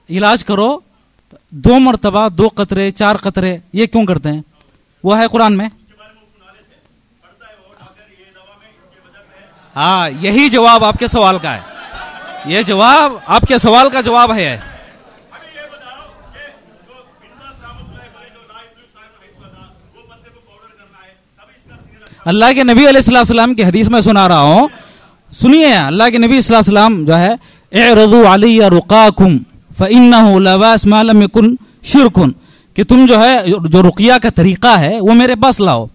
इलाज करो, 2 मरतबा, 2 कतरे, 4 कतरे, ये क्यों करते हैं? वो है कुरान में। हाँ, यही जवाब आपके सवाल का है, ये जवाब आपके सवाल का जवाब है। अल्लाह के नबी अलैहिस्सलाम की हदीस में सुना रहा हूं, सुनिए। अल्लाह के नबी अलैहिस्सलाम जो है इरदू अलैया रुकाकुम फइन्नहु लबास मा लम यकुन शिरकुन, कि तुम जो है जो रुकिया का तरीका है वो मेरे पास लाओ,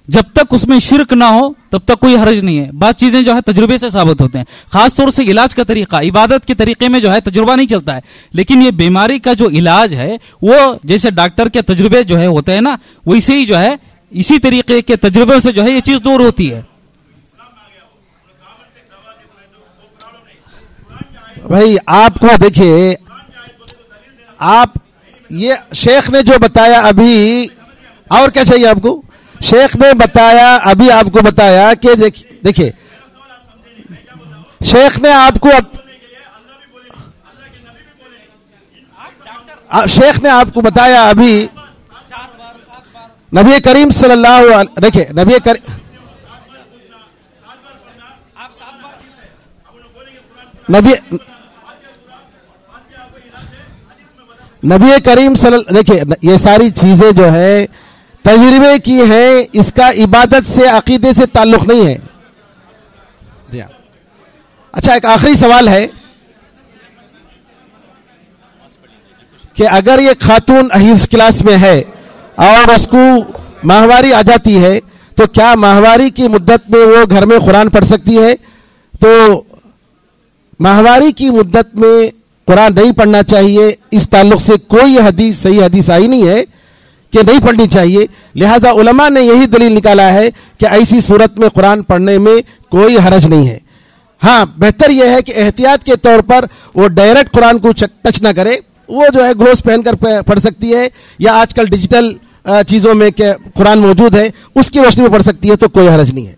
जब तक उसमें शिरक ना हो तब तक कोई हर्ज नहीं है। बात चीजें जो है तजुर्बे से साबित होते हैं, खासतौर से इलाज का तरीका, इबादत के तरीके में जो है तजुर्बा नहीं चलता है, लेकिन ये बीमारी का जो इलाज है वो जैसे डॉक्टर के तजुर्बे जो है होते हैं ना, वैसे ही जो है इसी तरीके के तजुर्बे से जो है ये चीज दूर होती है। भाई आपको देखिए, आप ये शेख ने जो बताया अभी, और क्या चाहिए आपको? शेख ने बताया अभी, आपको बताया कि देखिए शेख ने आपको शेख ने आपको बताया अभी, नबी करीम सल्लल्लाहु अलैहि, देखिए नबी करीम देखिए ये सारी चीजें जो है तजुर्बे की हैं, इसका इबादत से अकीदे से ताल्लुक नहीं है। अच्छा, एक आखिरी सवाल है कि अगर ये खातून हिफ्ज़ क्लास में है और उसको माहवारी आ जाती है तो क्या माहवारी की मुद्दत में वो घर में कुरान पढ़ सकती है? तो माहवारी की मुद्दत में कुरान नहीं पढ़ना चाहिए, इस ताल्लुक से कोई हदीस, सही हदीस आई नहीं है कि नहीं पढ़नी चाहिए। लिहाजा उलमा ने यही दलील निकाला है कि ऐसी सूरत में कुरान पढ़ने में कोई हरज नहीं है। हाँ, बेहतर यह है कि एहतियात के तौर पर वो डायरेक्ट कुरान को टच ना करे, वो जो है ग्लोव्स पहनकर पढ़ सकती है, या आजकल डिजिटल चीज़ों में के कुरान मौजूद है उसकी रोशनी में पढ़ सकती है, तो कोई हरज नहीं है।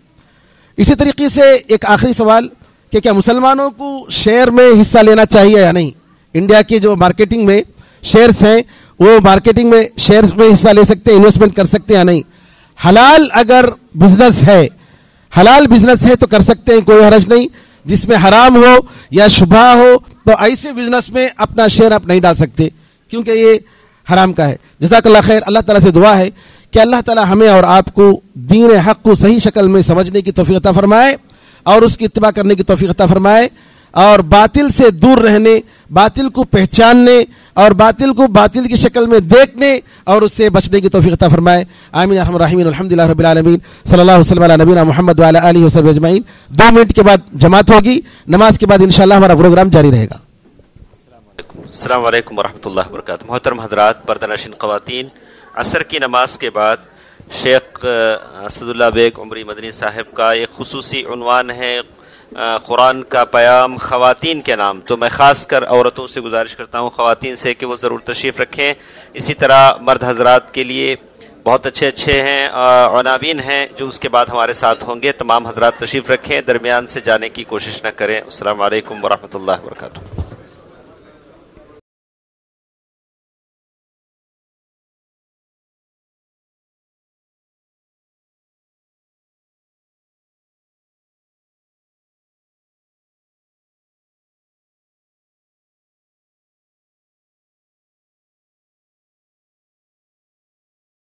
इसी तरीके से एक आखिरी सवाल कि क्या मुसलमानों को शेयर में हिस्सा लेना चाहिए या नहीं? इंडिया की जो मार्केटिंग में शेयर्स हैं, वो मार्केटिंग में शेयर्स में हिस्सा ले सकते हैं, इन्वेस्टमेंट कर सकते हैं या नहीं? हलाल अगर बिजनेस है, हलाल बिजनेस है तो कर सकते हैं, कोई हरज नहीं। जिसमें हराम हो या शुबहा हो तो ऐसे बिजनेस में अपना शेयर आप नहीं डाल सकते, क्योंकि ये हराम का है। जज़ाकल्लाह खैर। अल्लाह ताला से दुआ है कि अल्लाह ताला हमें और आपको दीन हक़ को सही शक्ल में समझने की तौफीक अता फरमाए और उसकी इत्तिबा करने की तौफीक अता फरमाए, और बातिल से दूर रहने, बातिल को पहचानने और बातिल को बातिल की शक्ल में देखने और उससे बचने की तौफीक अता फरमाए। आमीन या अरहमर राहिमीन। अल्हम्दुलिल्लाह रब्बिल आलमीन। सल्लल्लाहु अलैहि वसल्लम अला नबीना मुहम्मद व अला आलिहि वसहबिहि अजमईन। 2 मिनट के बाद जमात होगी, नमाज के बाद इंशाअल्लाह हमारा प्रोग्राम जारी रहेगा। अस्सलाम वालेकुम वरहमतुल्लाहि वबरकातुहू। मोहतरम हज़रात, पर्दानशीन ख़वातीन, असर की नमाज के बाद शेख असदुल्लाह बेग उमरी मदनी साहब का एक खुसूसी उन्वान है कुरान का पयाम ख़वातीन के नाम। तो मैं ख़ास कर औरतों से गुजारिश करता हूँ, ख़वातीन से, कि वो ज़रूर तशरीफ़ रखें। इसी तरह मर्द हज़रात के लिए बहुत अच्छे अच्छे हैं अनावीन हैं जो उसके बाद हमारे साथ होंगे। तमाम हज़रात तशरीफ़ रखें, दरमियान से जाने की कोशिश न करें। अस्सलामु अलैकुम वरहमतुल्लाहि वबरकातुहू।